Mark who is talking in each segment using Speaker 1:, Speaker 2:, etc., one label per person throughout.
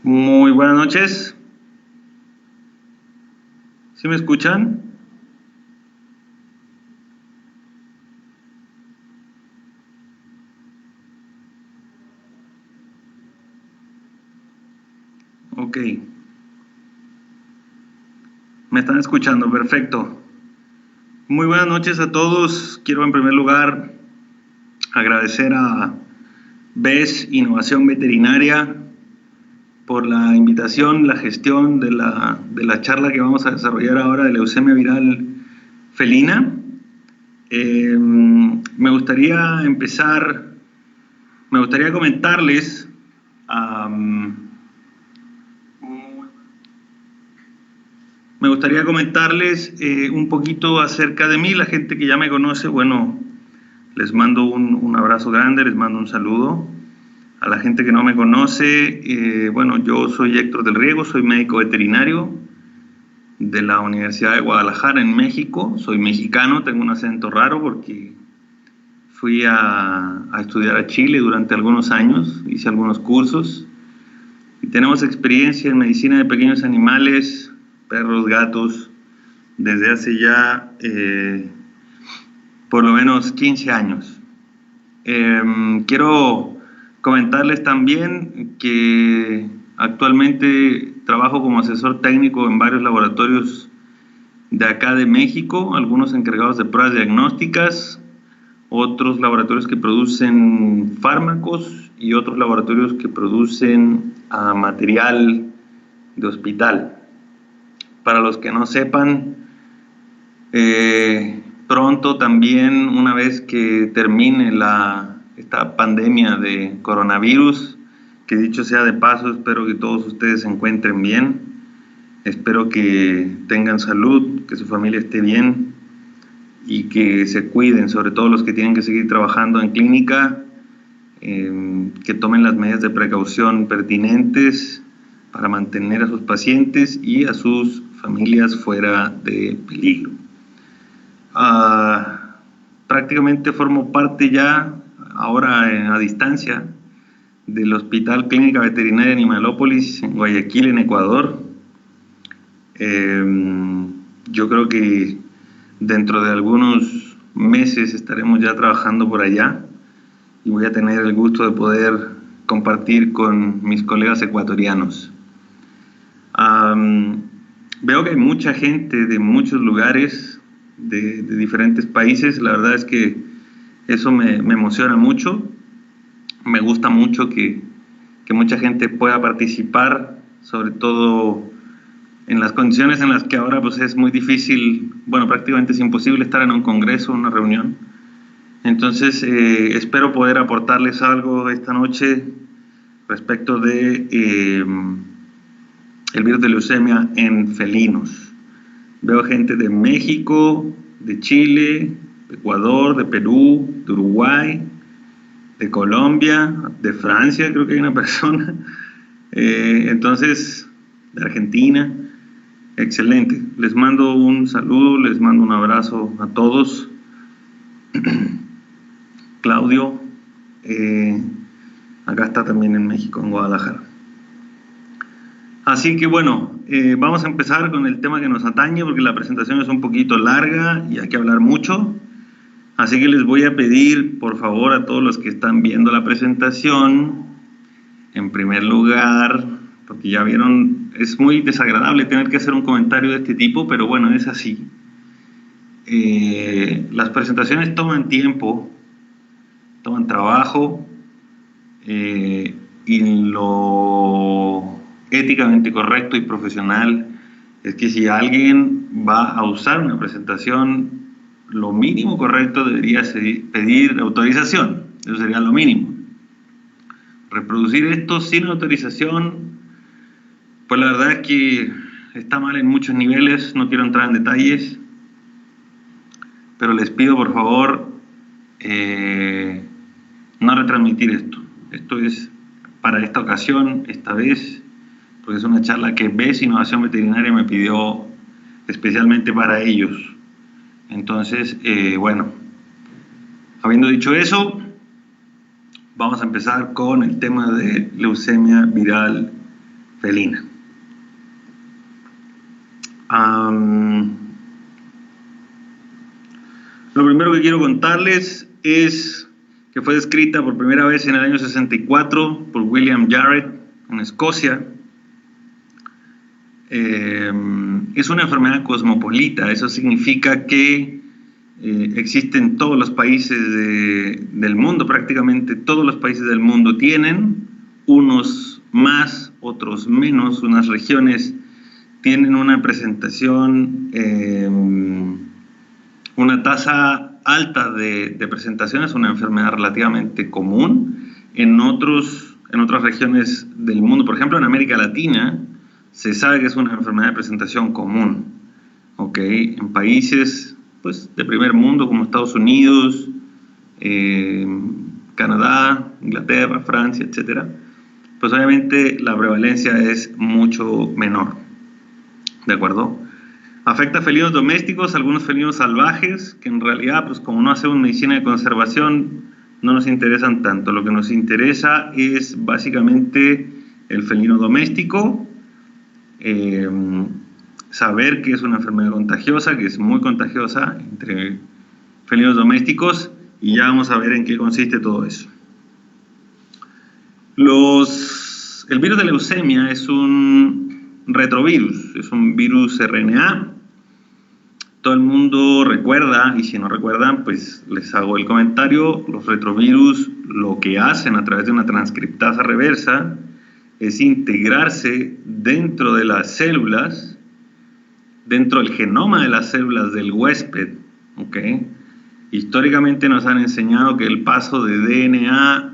Speaker 1: Muy buenas noches. ¿Sí me escuchan? Ok. Me están escuchando, perfecto. Muy buenas noches a todos. Quiero en primer lugar agradecer a BES Innovación Veterinaria por la invitación, la gestión de la charla que vamos a desarrollar ahora de leucemia viral felina. Me gustaría comentarles un poquito acerca de mí. La gente que ya me conoce, bueno, les mando un abrazo grande, les mando un saludo. A la gente que no me conoce, bueno, yo soy Héctor del Riego, soy médico veterinario de la Universidad de Guadalajara en México. Soy mexicano, tengo un acento raro porque fui a estudiar a Chile durante algunos años, hice algunos cursos y tenemos experiencia en medicina de pequeños animales, perros, gatos, desde hace ya por lo menos 15 años. Quiero comentarles también que actualmente trabajo como asesor técnico en varios laboratorios de acá de México, algunos encargados de pruebas diagnósticas, otros laboratorios que producen fármacos y otros laboratorios que producen material de hospital. Para los que no sepan, pronto también, una vez que termine esta pandemia de coronavirus, que dicho sea de paso, espero que todos ustedes se encuentren bien, espero que tengan salud, que su familia esté bien y que se cuiden, sobre todo los que tienen que seguir trabajando en clínica, que tomen las medidas de precaución pertinentes para mantener a sus pacientes y a sus familias fuera de peligro. Prácticamente formo parte ya, ahora a distancia, del Hospital Clínica Veterinaria Animalópolis en Guayaquil, en Ecuador. Yo creo que dentro de algunos meses estaremos ya trabajando por allá y voy a tener el gusto de poder compartir con mis colegas ecuatorianos. Veo que hay mucha gente de muchos lugares, de diferentes países. La verdad es que eso me emociona mucho. Me gusta mucho que mucha gente pueda participar, sobre todo en las condiciones en las que ahora pues es muy difícil, bueno, prácticamente es imposible estar en un congreso, una reunión. Entonces, espero poder aportarles algo esta noche respecto de el virus de leucemia en felinos. Veo gente de México, de Chile, de Ecuador, de Perú, de Uruguay, de Colombia, de Francia, creo que hay una persona, entonces, de Argentina. Excelente, les mando un saludo, les mando un abrazo a todos. Claudio, acá está también en México, en Guadalajara. Así que bueno, vamos a empezar con el tema que nos atañe, porque la presentación es un poquito larga y hay que hablar mucho. Así que les voy a pedir, por favor, a todos los que están viendo la presentación, en primer lugar, porque ya vieron, es muy desagradable tener que hacer un comentario de este tipo, pero bueno, es así. Las presentaciones toman tiempo, toman trabajo, y lo éticamente correcto y profesional es que si alguien va a usar una presentación, lo mínimo correcto debería pedir autorización. Eso sería lo mínimo. Reproducir esto sin autorización, pues la verdad es que está mal en muchos niveles. No quiero entrar en detalles, pero les pido por favor no retransmitir esto. Esto es para esta ocasión, esta vez, porque es una charla que BES Innovación Veterinaria me pidió especialmente para ellos. Entonces, bueno, habiendo dicho eso, vamos a empezar con el tema de leucemia viral felina. Lo primero que quiero contarles es que fue descrita por primera vez en el año 64 por William Jarrett en Escocia. Es una enfermedad cosmopolita, eso significa que existe en todos los países del mundo, prácticamente todos los países del mundo tienen, unos más, otros menos, unas regiones tienen una presentación, una tasa alta de presentación, es una enfermedad relativamente común. En otras regiones del mundo, por ejemplo en América Latina, se sabe que es una enfermedad de presentación común, ¿ok? En países pues, de primer mundo como Estados Unidos, Canadá, Inglaterra, Francia, etc., pues obviamente la prevalencia es mucho menor, ¿de acuerdo? Afecta a felinos domésticos, algunos felinos salvajes, que en realidad, pues como no hacemos medicina de conservación, no nos interesan tanto. Lo que nos interesa es básicamente el felino doméstico, saber que es una enfermedad contagiosa, que es muy contagiosa entre felinos domésticos, y ya vamos a ver en qué consiste todo eso. El virus de leucemia es un retrovirus, es un virus RNA. Todo el mundo recuerda, y si no recuerdan, pues les hago el comentario, los retrovirus lo que hacen a través de una transcriptasa reversa es integrarse dentro de las células, dentro del genoma de las células del huésped, ¿ok? Históricamente nos han enseñado que el paso de DNA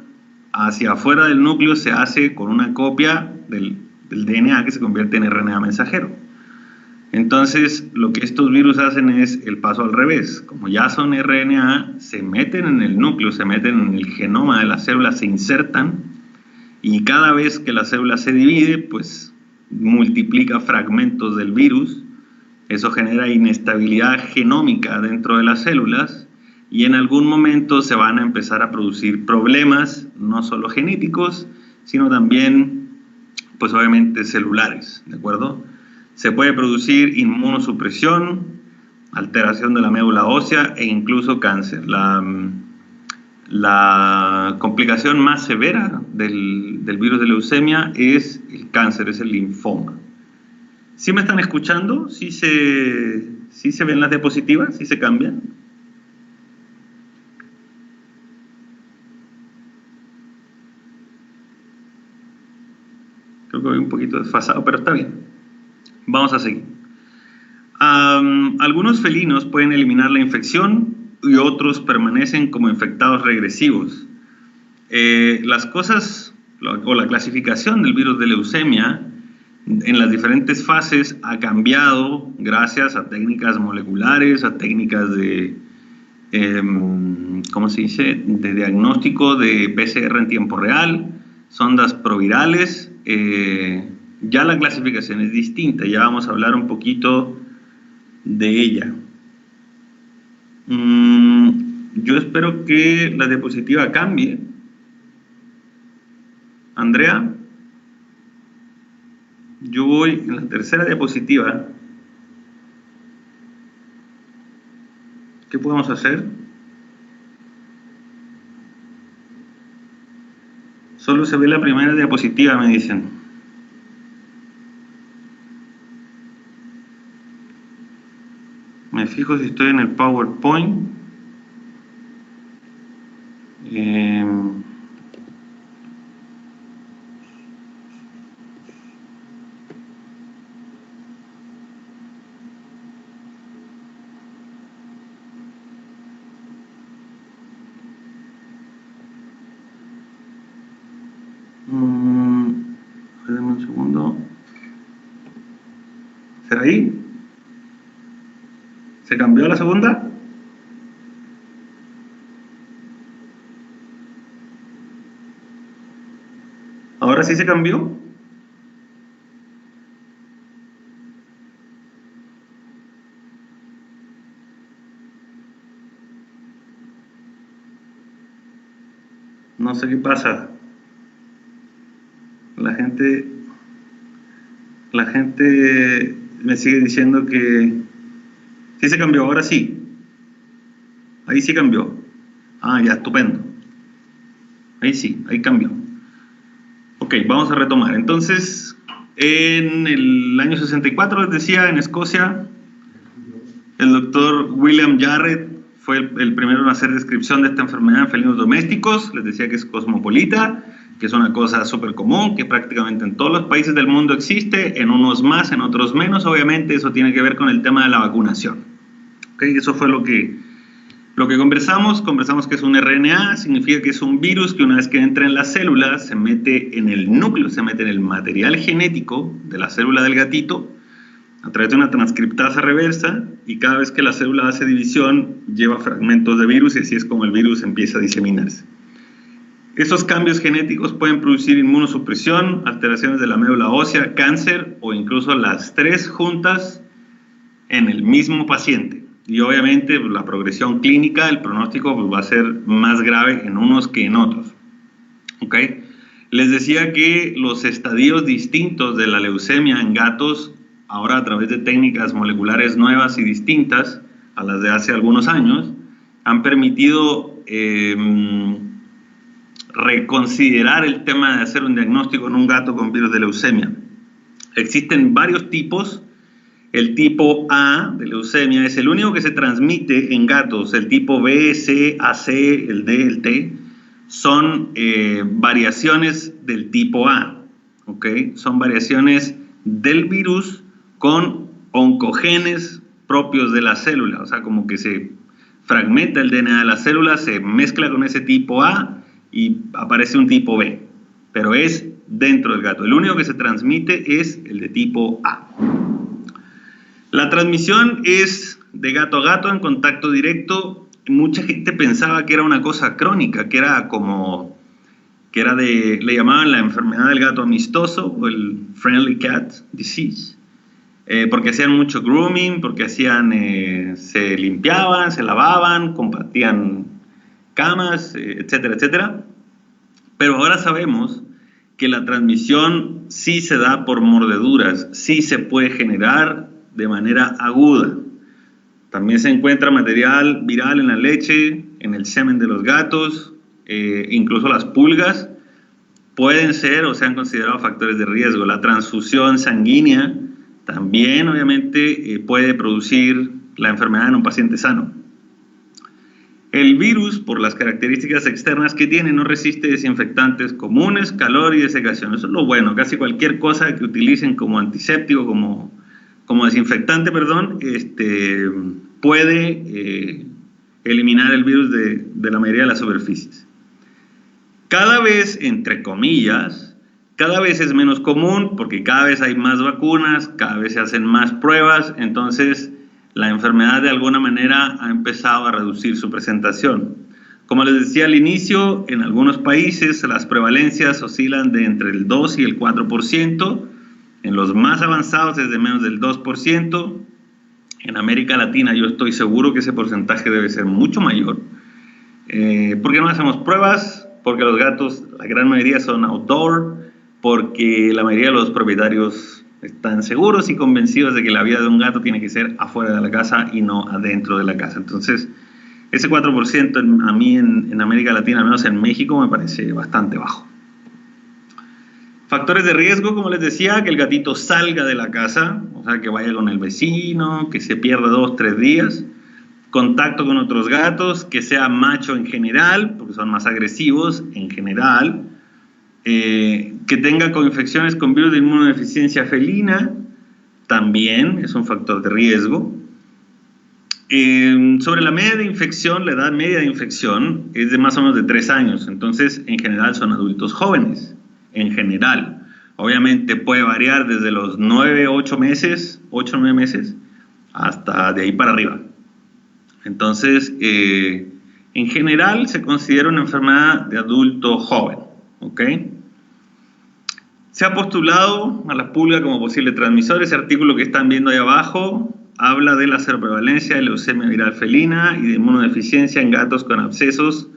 Speaker 1: hacia afuera del núcleo se hace con una copia del DNA que se convierte en RNA mensajero. Entonces, lo que estos virus hacen es el paso al revés. Como ya son RNA, se meten en el núcleo, se meten en el genoma de las células, se insertan, y cada vez que la célula se divide, pues multiplica fragmentos del virus. Eso genera inestabilidad genómica dentro de las células, y en algún momento se van a empezar a producir problemas, no solo genéticos, sino también, pues obviamente celulares, ¿de acuerdo? Se puede producir inmunosupresión, alteración de la médula ósea e incluso cáncer. La complicación más severa del virus de leucemia es el cáncer, es el linfoma. ¿Sí me están escuchando? ¿Sí se ven las diapositivas? ¿Sí se cambian? Creo que voy un poquito desfasado, pero está bien. Vamos a seguir. Algunos felinos pueden eliminar la infección y otros permanecen como infectados regresivos. Las cosas o la clasificación del virus de leucemia en las diferentes fases ha cambiado gracias a técnicas moleculares, a técnicas de, ¿cómo se dice?, de diagnóstico de PCR en tiempo real, sondas provirales. Ya la clasificación es distinta, ya vamos a hablar un poquito de ella. Yo espero que la diapositiva cambie. Andrea, yo voy en la tercera diapositiva. ¿Qué podemos hacer? Solo se ve la primera diapositiva, me dicen. Me fijo si estoy en el PowerPoint. Dame un segundo. ¿Será ahí? ¿Se cambió a la segunda? ¿Ahora sí se cambió? No sé qué pasa. La gente La gente me sigue diciendo que sí se cambió, ahora sí. Ahí sí cambió. Ah, ya, estupendo. Ahí sí, ahí cambió. Ok, vamos a retomar. Entonces, en el año 64, les decía, en Escocia, el doctor William Jarrett fue el primero en hacer descripción de esta enfermedad en felinos domésticos. Les decía que es cosmopolita, que es una cosa súper común, que prácticamente en todos los países del mundo existe, en unos más, en otros menos. Obviamente eso tiene que ver con el tema de la vacunación. ¿Okay? Eso fue lo que conversamos que es un RNA, significa que es un virus que una vez que entra en la célula se mete en el núcleo, se mete en el material genético de la célula del gatito a través de una transcriptasa reversa, y cada vez que la célula hace división lleva fragmentos de virus, y así es como el virus empieza a diseminarse. Esos cambios genéticos pueden producir inmunosupresión, alteraciones de la médula ósea, cáncer o incluso las tres juntas en el mismo paciente. Y obviamente pues, la progresión clínica, el pronóstico pues, va a ser más grave en unos que en otros. ¿Okay? Les decía que los estadios distintos de la leucemia en gatos, ahora a través de técnicas moleculares nuevas y distintas a las de hace algunos años, han permitido reconsiderar el tema de hacer un diagnóstico en un gato con virus de leucemia. Existen varios tipos. El tipo A de leucemia es el único que se transmite en gatos. El tipo B, C, AC, el D, el T, son variaciones del tipo A. ¿Okay? Son variaciones del virus con oncogenes propios de la célula. O sea, como que se fragmenta el DNA de la célula, se mezcla con ese tipo A y aparece un tipo B. Pero es dentro del gato. El único que se transmite es el de tipo A. La transmisión es de gato a gato en contacto directo. Mucha gente pensaba que era una cosa crónica, que era le llamaban la enfermedad del gato amistoso o el friendly cat disease, porque hacían mucho grooming, porque se limpiaban, se lavaban, compartían camas, etcétera, etcétera. Pero ahora sabemos que la transmisión sí se da por mordeduras, sí se puede generar de manera aguda. También se encuentra material viral en la leche, en el semen de los gatos, incluso las pulgas pueden ser o se han considerado factores de riesgo. La transfusión sanguínea también obviamente puede producir la enfermedad en un paciente sano. El virus, por las características externas que tiene, no resiste desinfectantes comunes, calor y desecación. Eso es lo bueno. Casi cualquier cosa que utilicen como antiséptico, como desinfectante, puede eliminar el virus de la mayoría de las superficies. Cada vez, entre comillas, cada vez es menos común porque cada vez hay más vacunas, cada vez se hacen más pruebas, entonces la enfermedad de alguna manera ha empezado a reducir su presentación. Como les decía al inicio, en algunos países las prevalencias oscilan de entre el 2 y el 4%, en los más avanzados es de menos del 2%, en América Latina yo estoy seguro que ese porcentaje debe ser mucho mayor. ¿Por qué no hacemos pruebas? Porque los gatos, la gran mayoría son outdoor, porque la mayoría de los propietarios están seguros y convencidos de que la vida de un gato tiene que ser afuera de la casa y no adentro de la casa. Entonces, ese 4% a mí en América Latina, al menos en México, me parece bastante bajo. Factores de riesgo, como les decía, que el gatito salga de la casa, o sea, que vaya con el vecino, que se pierda 2 o 3 días. Contacto con otros gatos, que sea macho en general, porque son más agresivos en general. Que tenga coinfecciones con virus de inmunodeficiencia felina, también es un factor de riesgo. Sobre la media de infección, la edad media de infección es de más o menos de 3 años, entonces en general son adultos jóvenes, en general. Obviamente puede variar desde los 9 o 9 meses, hasta de ahí para arriba. Entonces, en general se considera una enfermedad de adulto joven, ¿ok? Se ha postulado a la pulga como posible transmisor. Ese artículo que están viendo ahí abajo habla de la seroprevalencia de leucemia viral felina y de inmunodeficiencia en gatos con abscesos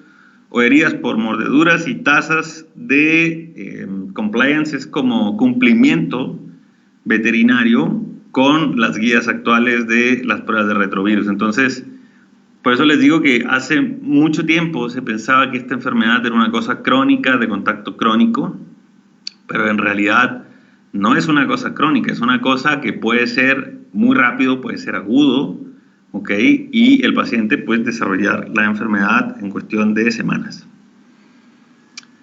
Speaker 1: o heridas por mordeduras y tasas de compliance, es como cumplimiento veterinario con las guías actuales de las pruebas de retrovirus. Entonces, por eso les digo que hace mucho tiempo se pensaba que esta enfermedad era una cosa crónica, de contacto crónico, pero en realidad no es una cosa crónica, es una cosa que puede ser muy rápido, puede ser agudo, ¿ok? Y el paciente puede desarrollar la enfermedad en cuestión de semanas.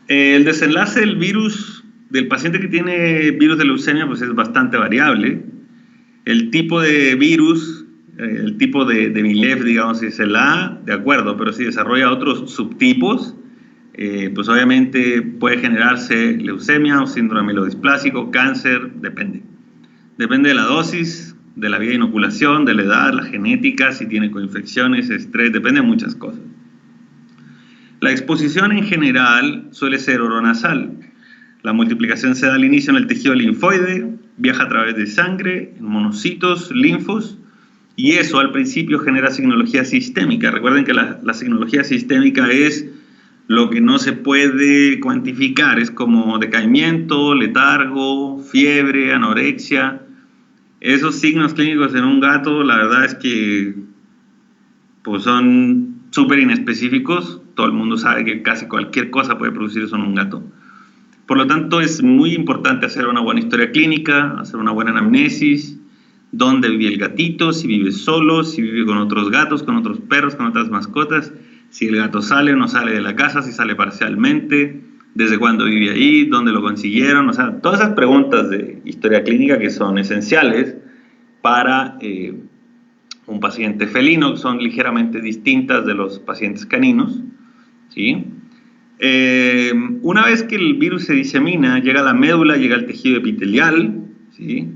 Speaker 1: El desenlace del virus, del paciente que tiene virus de leucemia, pues es bastante variable. El tipo de virus, el tipo de Milev, digamos, si se la de acuerdo, pero si desarrolla otros subtipos, pues obviamente puede generarse leucemia o síndrome mielodisplásico, cáncer, depende. Depende de la dosis, de la vía de inoculación, de la edad, la genética, si tiene coinfecciones, estrés, depende de muchas cosas. La exposición en general suele ser oronasal. La multiplicación se da al inicio en el tejido linfoide, viaja a través de sangre, en monocitos, linfos, y eso al principio genera signología sistémica. Recuerden que la signología sistémica es lo que no se puede cuantificar, es como decaimiento, letargo, fiebre, anorexia. Esos signos clínicos en un gato, la verdad es que pues son súper inespecíficos. Todo el mundo sabe que casi cualquier cosa puede producir eso en un gato. Por lo tanto, es muy importante hacer una buena historia clínica, hacer una buena anamnesis, dónde vive el gatito, si vive solo, si vive con otros gatos, con otros perros, con otras mascotas, si el gato sale o no sale de la casa, si sale parcialmente, desde cuándo vive ahí, dónde lo consiguieron, o sea, todas esas preguntas de historia clínica que son esenciales para un paciente felino, que son ligeramente distintas de los pacientes caninos, ¿sí? Una vez que el virus se disemina, llega a la médula, llega al tejido epitelial, ¿sí?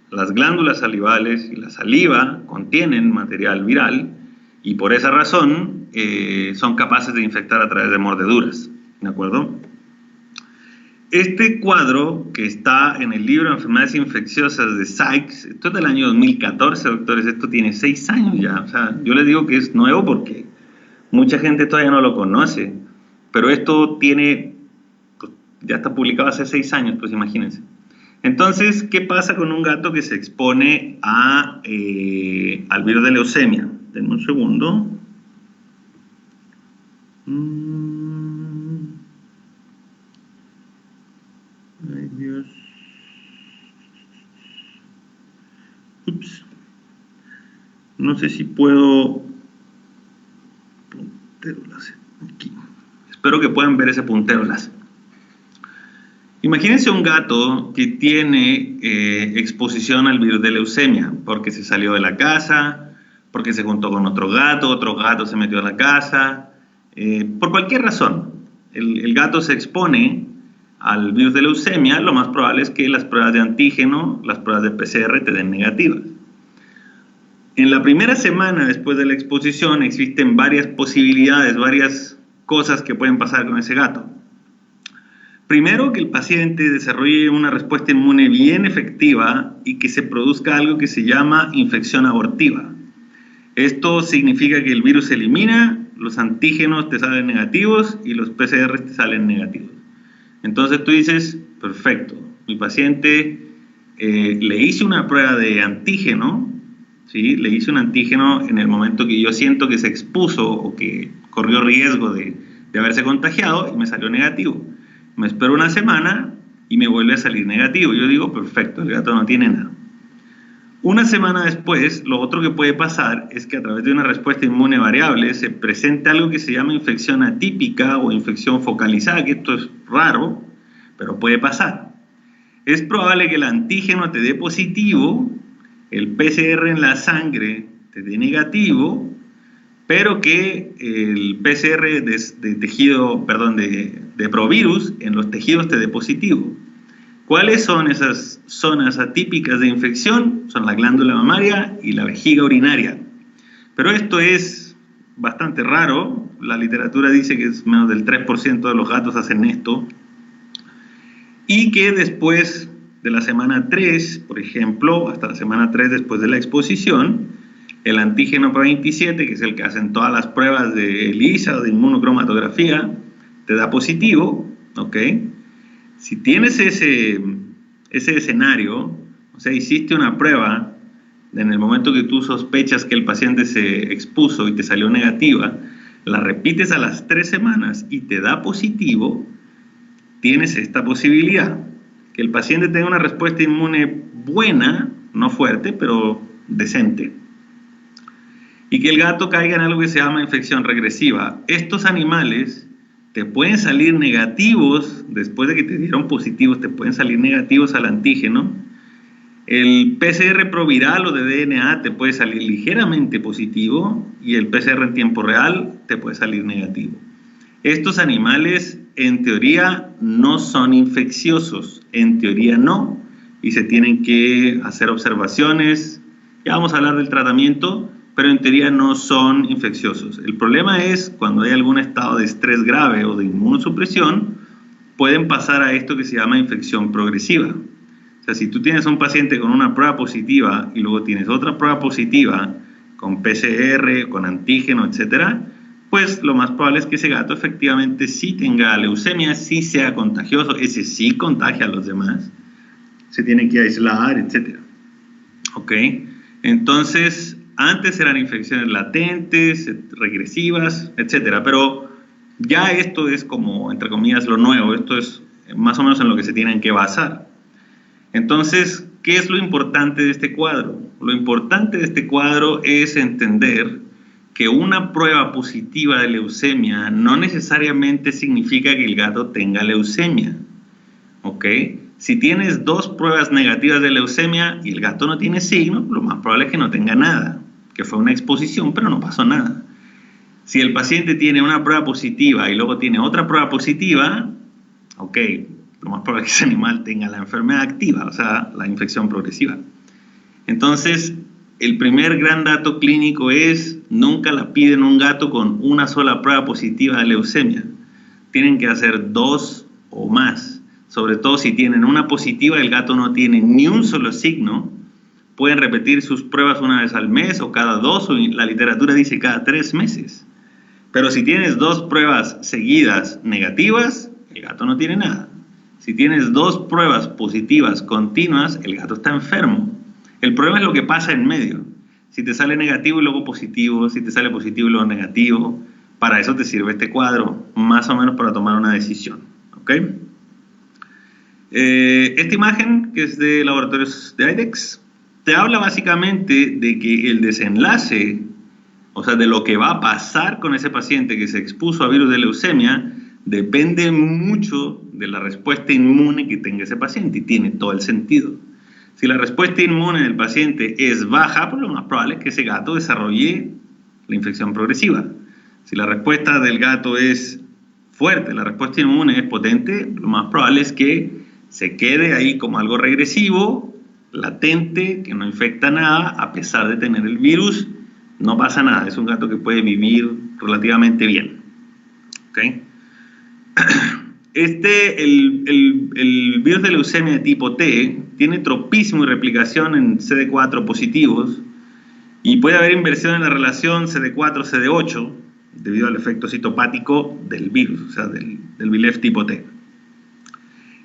Speaker 1: Las glándulas salivales y la saliva contienen material viral y por esa razón son capaces de infectar a través de mordeduras, ¿de acuerdo? Este cuadro que está en el libro de enfermedades infecciosas de Sykes, esto es del año 2014, doctores, esto tiene 6 años ya, o sea, yo les digo que es nuevo porque mucha gente todavía no lo conoce, pero esto tiene, pues, ya está publicado hace 6 años, pues imagínense. Entonces, ¿qué pasa con un gato que se expone al virus de leucemia? Denme un segundo. Ay, Dios. Ups. No sé si puedo... Puntero láser. Aquí. Espero que puedan ver ese puntero láser. Imagínense un gato que tiene exposición al virus de leucemia, porque se salió de la casa, porque se juntó con otro gato se metió a la casa, por cualquier razón. El gato se expone al virus de leucemia, lo más probable es que las pruebas de antígeno, las pruebas de PCR te den negativas. En la primera semana después de la exposición existen varias posibilidades, varias cosas que pueden pasar con ese gato. Primero, que el paciente desarrolle una respuesta inmune bien efectiva y que se produzca algo que se llama infección abortiva. Esto significa que el virus se elimina, los antígenos te salen negativos y los PCR te salen negativos. Entonces tú dices, perfecto, mi paciente le hice una prueba de antígeno, ¿sí? Le hice un antígeno en el momento que yo siento que se expuso o que corrió riesgo de haberse contagiado y me salió negativo. Me espero una semana y me vuelve a salir negativo. Yo digo, perfecto, el gato no tiene nada. Una semana después, lo otro que puede pasar es que a través de una respuesta inmune variable se presente algo que se llama infección atípica o infección focalizada, que esto es raro, pero puede pasar. Es probable que el antígeno te dé positivo, el PCR en la sangre te dé negativo, pero que el PCR de tejido, perdón, de provirus en los tejidos te dé positivo. ¿Cuáles son esas zonas atípicas de infección? Son la glándula mamaria y la vejiga urinaria. Pero esto es bastante raro. La literatura dice que es menos del 3% de los gatos hacen esto. Y que después de la semana 3, por ejemplo, hasta la semana 3 después de la exposición, el antígeno P27, que es el que hacen todas las pruebas de ELISA o de inmunocromatografía, te da positivo, ¿ok? Si tienes ese escenario, O sea, hiciste una prueba en el momento que tú sospechas que el paciente se expuso y te salió negativa, la repites a las 3 semanas y te da positivo, tienes esta posibilidad, que el paciente tenga una respuesta inmune buena, no fuerte, pero decente, y que el gato caiga en algo que se llama infección regresiva. Estos animales te pueden salir negativos, después de que te dieron positivos, te pueden salir negativos al antígeno. El PCR proviral o de DNA te puede salir ligeramente positivo y el PCR en tiempo real te puede salir negativo. Estos animales, en teoría, no son infecciosos, en teoría no, y se tienen que hacer observaciones. Ya vamos a hablar del tratamiento, pero en teoría no son infecciosos. El problema es cuando hay algún estado de estrés grave o de inmunosupresión, pueden pasar a esto que se llama infección progresiva. O sea, si tú tienes un paciente con una prueba positiva y luego tienes otra prueba positiva con PCR, con antígeno, etcétera, pues lo más probable es que ese gato efectivamente sí tenga leucemia, sí sea contagioso, ese sí contagia a los demás, se tiene que aislar, etcétera. ¿Ok? Entonces, antes eran infecciones latentes, regresivas, etcétera, pero ya esto es como, entre comillas, lo nuevo, esto es más o menos en lo que se tienen que basar. Entonces, ¿qué es lo importante de este cuadro? Lo importante de este cuadro es entender que una prueba positiva de leucemia no necesariamente significa que el gato tenga leucemia, ¿ok? Si tienes 2 pruebas negativas de leucemia y el gato no tiene signo, lo más probable es que no tenga nada, que fue una exposición, pero no pasó nada. Si el paciente tiene una prueba positiva y luego tiene otra prueba positiva, ok, lo más probable es que ese animal tenga la enfermedad activa, o sea, la infección progresiva. Entonces, el primer gran dato clínico es, nunca la piden un gato con una sola prueba positiva de leucemia. Tienen que hacer 2 o más. Sobre todo si tienen una positiva, el gato no tiene ni un solo signo, pueden repetir sus pruebas una vez al mes o cada 2, o la literatura dice cada 3 meses. Pero si tienes 2 pruebas seguidas negativas, el gato no tiene nada. Si tienes 2 pruebas positivas continuas, el gato está enfermo. El problema es lo que pasa en medio. Si te sale negativo y luego positivo, si te sale positivo y luego negativo, para eso te sirve este cuadro, más o menos para tomar una decisión. ¿Ok? Esta imagen, que es de laboratorios de IDEXX, te habla básicamente de que el desenlace, o sea, de lo que va a pasar con ese paciente que se expuso a virus de leucemia, depende mucho de la respuesta inmune que tenga ese paciente, y tiene todo el sentido. Si la respuesta inmune del paciente es baja, pues lo más probable es que ese gato desarrolle la infección progresiva. Si la respuesta del gato es fuerte, la respuesta inmune es potente, lo más probable es que se quede ahí como algo regresivo, latente, que no infecta nada, a pesar de tener el virus, no pasa nada, es un gato que puede vivir relativamente bien. ¿Ok? El virus de leucemia tipo T tiene tropismo y replicación en CD4 positivos y puede haber inversión en la relación CD4-CD8 debido al efecto citopático del virus, o sea, del VLEF tipo T.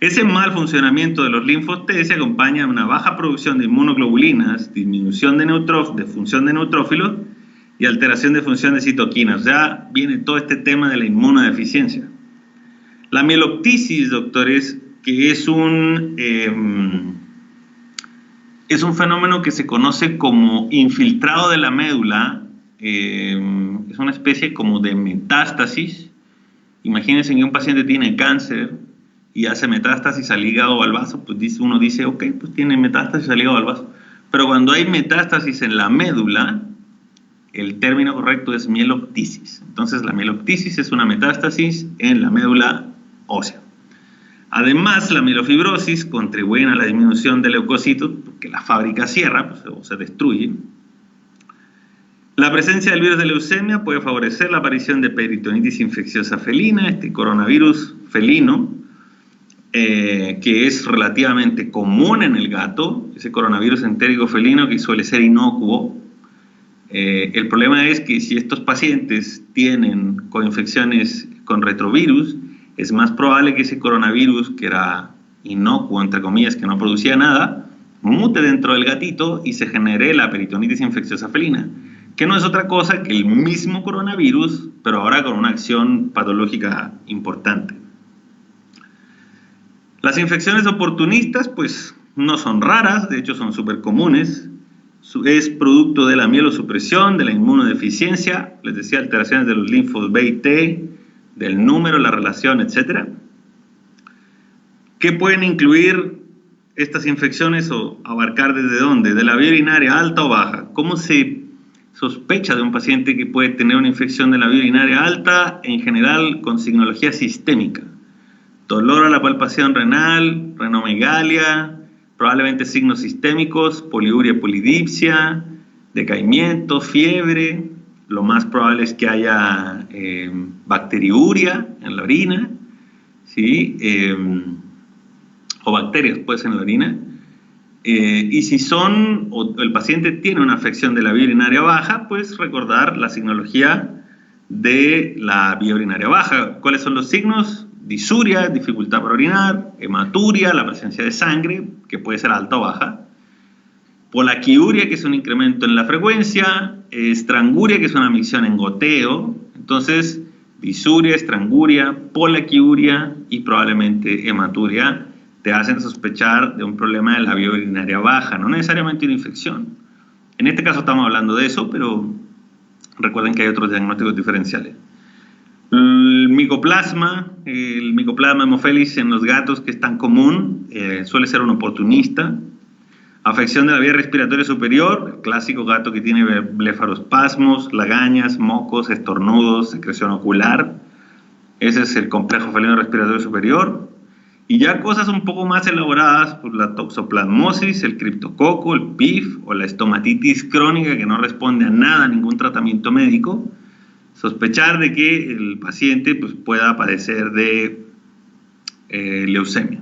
Speaker 1: Ese mal funcionamiento de los linfos T se acompaña de una baja producción de inmunoglobulinas, disminución de función de neutrófilos y alteración de función de citoquinas. Ya viene todo este tema de la inmunodeficiencia. La mieloptisis, doctores, que es un fenómeno que se conoce como infiltrado de la médula, es una especie como de metástasis. Imagínense que un paciente tiene cáncer y hace metástasis al hígado o al vaso, pues uno dice, ok, pues tiene metástasis al hígado o al vaso. Pero cuando hay metástasis en la médula, el término correcto es mieloptisis. Entonces, la mieloptisis es una metástasis en la médula ósea. Además, la mielofibrosis contribuye a la disminución de leucocitos, porque la fábrica cierra, pues, o se destruye. La presencia del virus de leucemia puede favorecer la aparición de peritonitis infecciosa felina, este coronavirus felino, que es relativamente común en el gato, ese coronavirus entérico felino que suele ser inocuo. El problema es que si estos pacientes tienen coinfecciones con retrovirus, es más probable que ese coronavirus, que era inocuo, entre comillas, que no producía nada, mute dentro del gatito y se genere la peritonitis infecciosa felina, que no es otra cosa que el mismo coronavirus, pero ahora con una acción patológica importante. Las infecciones oportunistas, pues, no son raras, de hecho son súper comunes. Es producto de la mielosupresión, de la inmunodeficiencia, les decía, alteraciones de los linfos B y T, del número, la relación, etc. ¿Qué pueden incluir estas infecciones o abarcar desde dónde? ¿De la vía urinaria alta o baja? ¿Cómo se sospecha de un paciente que puede tener una infección de la vía urinaria alta? En general, con signología sistémica. Dolor a la palpación renal, renomegalia, probablemente signos sistémicos, poliuria, polidipsia, decaimiento, fiebre. Lo más probable es que haya bacteriuria en la orina, ¿sí? O bacterias, pues, en la orina. Y si o el paciente tiene una afección de la vía urinaria baja, pues recordar la signología de la vía urinaria baja. ¿Cuáles son los signos? Disuria, dificultad para orinar, hematuria, la presencia de sangre, que puede ser alta o baja, polaquiuria, que es un incremento en la frecuencia, estranguria, que es una micción en goteo. Entonces, disuria, estranguria, polaquiuria y probablemente hematuria te hacen sospechar de un problema de la vía urinaria baja, no necesariamente una infección. En este caso estamos hablando de eso, pero recuerden que hay otros diagnósticos diferenciales. El micoplasma Haemophilus en los gatos, que es tan común, suele ser un oportunista. Afección de la vía respiratoria superior, el clásico gato que tiene blefarospasmos, lagañas, mocos, estornudos, secreción ocular. Ese es el complejo felino respiratorio superior. Y ya cosas un poco más elaboradas, pues la toxoplasmosis, el criptococo, el PIF o la estomatitis crónica que no responde a nada, a ningún tratamiento médico. Sospechar de que el paciente pues, pueda padecer de leucemia.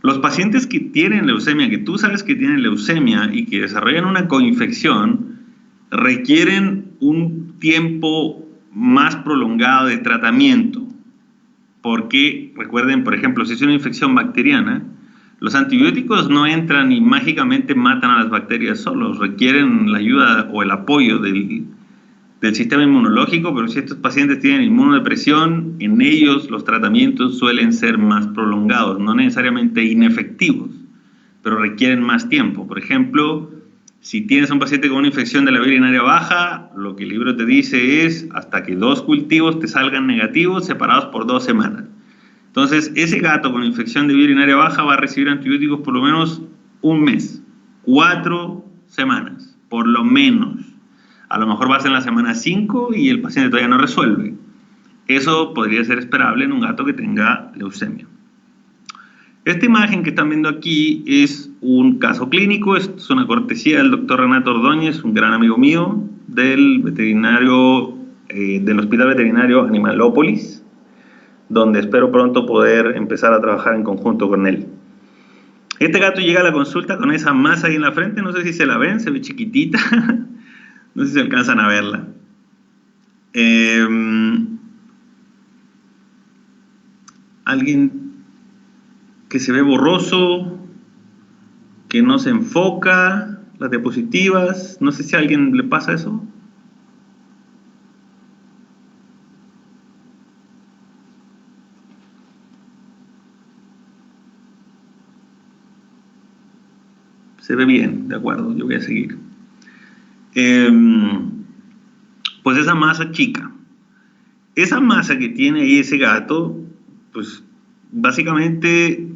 Speaker 1: Los pacientes que tienen leucemia, que tú sabes que tienen leucemia y que desarrollan una coinfección, requieren un tiempo más prolongado de tratamiento. Porque, recuerden, por ejemplo, si es una infección bacteriana, los antibióticos no entran y mágicamente matan a las bacterias solos, requieren la ayuda o el apoyo del sistema inmunológico, pero si estos pacientes tienen inmunodepresión, en ellos los tratamientos suelen ser más prolongados, no necesariamente inefectivos, pero requieren más tiempo. Por ejemplo, si tienes un paciente con una infección de la vía urinaria baja, lo que el libro te dice es hasta que 2 cultivos te salgan negativos separados por 2 semanas. Entonces, ese gato con infección de vía urinaria baja va a recibir antibióticos por lo menos un mes, 4 semanas, por lo menos. A lo mejor vas en la semana 5 y el paciente todavía no resuelve. Eso podría ser esperable en un gato que tenga leucemia. Esta imagen que están viendo aquí es un caso clínico, es una cortesía del doctor Renato Ordóñez, un gran amigo mío, del Hospital Veterinario Animalópolis, donde espero pronto poder empezar a trabajar en conjunto con él. Este gato llega a la consulta con esa masa ahí en la frente, no sé si se la ven, se ve chiquitita. No sé si alcanzan a verla. Alguien que se ve borroso, que no se enfoca, las diapositivas. No sé si a alguien le pasa eso. Se ve bien, de acuerdo, yo voy a seguir. Pues esa masa chica, esa masa que tiene ahí ese gato, pues básicamente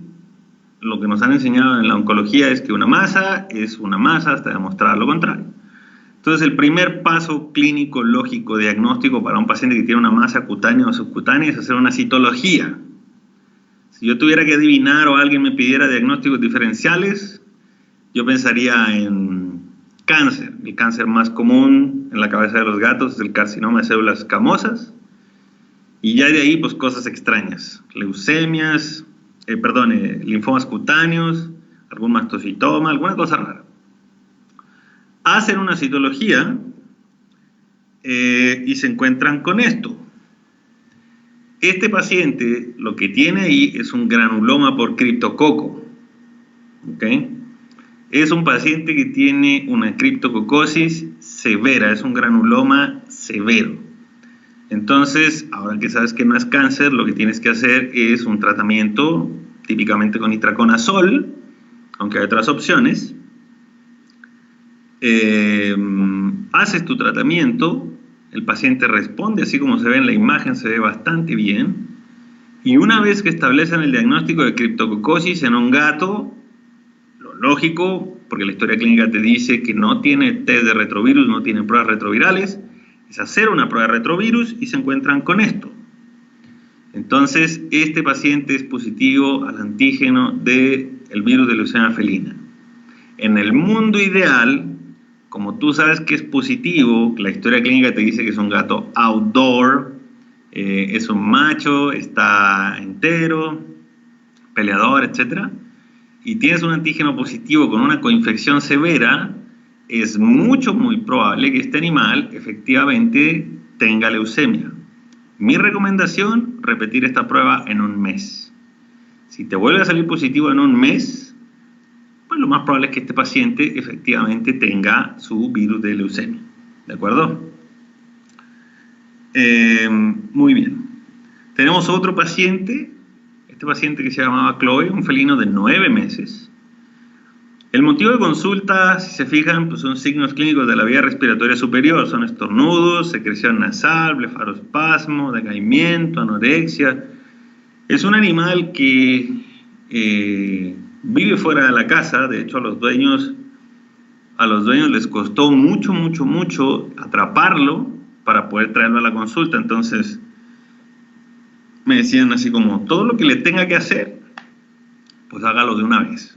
Speaker 1: lo que nos han enseñado en la oncología es que una masa es una masa hasta demostrar lo contrario. Entonces el primer paso clínico, lógico, diagnóstico para un paciente que tiene una masa cutánea o subcutánea es hacer una citología. Si yo tuviera que adivinar o alguien me pidiera diagnósticos diferenciales, yo pensaría en cáncer. El cáncer más común en la cabeza de los gatos es el carcinoma de células escamosas. Y ya de ahí, pues cosas extrañas. Leucemias, linfomas cutáneos, algún mastocitoma, alguna cosa rara. Hacen una citología y se encuentran con esto. Este paciente lo que tiene ahí es un granuloma por criptococo. ¿Okay? Es un paciente que tiene una criptococosis severa, es un granuloma severo. Entonces, ahora que sabes que no es cáncer, lo que tienes que hacer es un tratamiento, típicamente con itraconazol, aunque hay otras opciones. Haces tu tratamiento, el paciente responde, así como se ve en la imagen, se ve bastante bien. Y una vez que establecen el diagnóstico de criptococosis en un gato, lo lógico, porque la historia clínica te dice que no tiene test de retrovirus, no tiene pruebas retrovirales, es hacer una prueba de retrovirus y se encuentran con esto. Entonces, este paciente es positivo al antígeno del virus de leucemia felina. En el mundo ideal, como tú sabes que es positivo, la historia clínica te dice que es un gato outdoor, es un macho, está entero, peleador, etc. Y tienes un antígeno positivo con una coinfección severa, es muy probable que este animal efectivamente tenga leucemia. Mi recomendación, repetir esta prueba en un mes. Si te vuelve a salir positivo en un mes, pues lo más probable es que este paciente efectivamente tenga su virus de leucemia. ¿De acuerdo? Muy bien. Tenemos otro paciente, este paciente que se llamaba Chloe, un felino de 9 meses. El motivo de consulta, si se fijan, pues son signos clínicos de la vía respiratoria superior, son estornudos, secreción nasal, blefarospasmo, decaimiento, anorexia. Es un animal que vive fuera de la casa, de hecho a los dueños les costó mucho atraparlo para poder traerlo a la consulta. Entonces me decían así como, todo lo que le tenga que hacer, pues hágalo de una vez.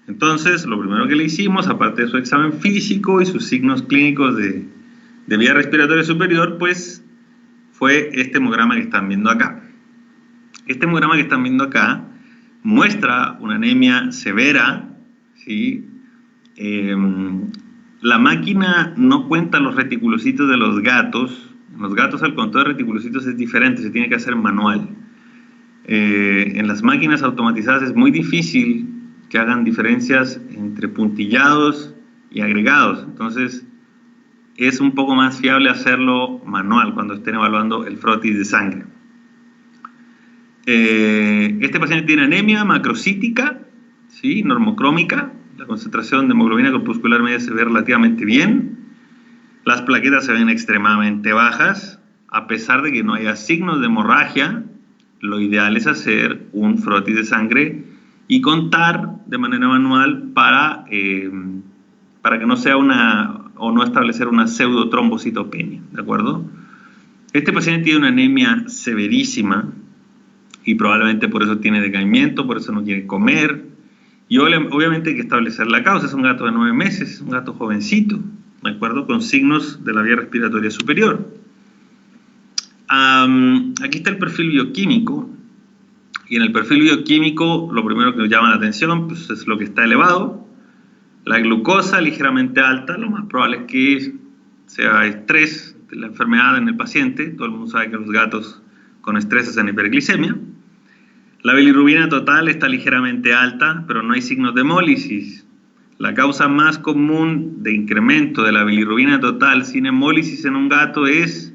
Speaker 1: Entonces, lo primero que le hicimos, aparte de su examen físico y sus signos clínicos de vía respiratoria superior, pues fue este hemograma que están viendo acá. Este hemograma que están viendo acá muestra una anemia severa, ¿sí? La máquina no cuenta los reticulocitos de los gatos. En los gatos el conteo de reticulocitos es diferente, se tiene que hacer manual. En las máquinas automatizadas es muy difícil que hagan diferencias entre puntillados y agregados. Entonces, es un poco más fiable hacerlo manual cuando estén evaluando el frotis de sangre. Este paciente tiene anemia macrocítica, ¿sí? Normocrómica. La concentración de hemoglobina corpuscular media se ve relativamente bien. Las plaquetas se ven extremadamente bajas. A pesar de que no haya signos de hemorragia, lo ideal es hacer un frotis de sangre y contar de manera manual para que no sea o no establecer una pseudotrombocitopenia, ¿de acuerdo? Este paciente tiene una anemia severísima y probablemente por eso tiene decaimiento, por eso no quiere comer. Y obviamente hay que establecer la causa. Es un gato de 9 meses, es un gato jovencito, ¿de acuerdo? Con signos de la vía respiratoria superior. Aquí está el perfil bioquímico. Y en el perfil bioquímico, lo primero que nos llama la atención pues, es lo que está elevado. La glucosa ligeramente alta, lo más probable es que sea estrés de la enfermedad en el paciente. Todo el mundo sabe que los gatos con estrés hacen hiperglicemia. La bilirrubina total está ligeramente alta, pero no hay signos de hemólisis. La causa más común de incremento de la bilirrubina total sin hemólisis en un gato es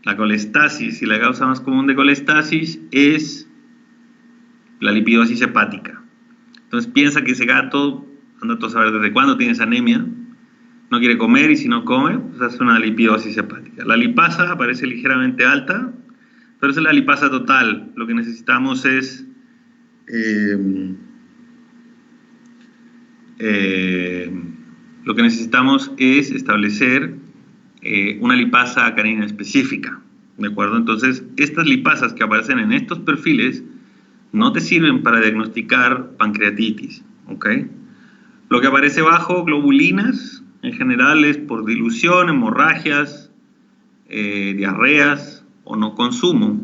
Speaker 1: la colestasis, y la causa más común de colestasis es la lipidosis hepática. Entonces piensa que ese gato, anda a saber desde cuándo tiene esa anemia, no quiere comer y si no come, pues hace una lipidosis hepática. La lipasa aparece ligeramente alta, pero esa es la lipasa total. Lo que necesitamos es establecer una lipasa canina específica, ¿de acuerdo? Entonces, estas lipasas que aparecen en estos perfiles no te sirven para diagnosticar pancreatitis, ¿ok? Lo que aparece bajo globulinas, en general, es por dilución, hemorragias, diarreas o no consumo.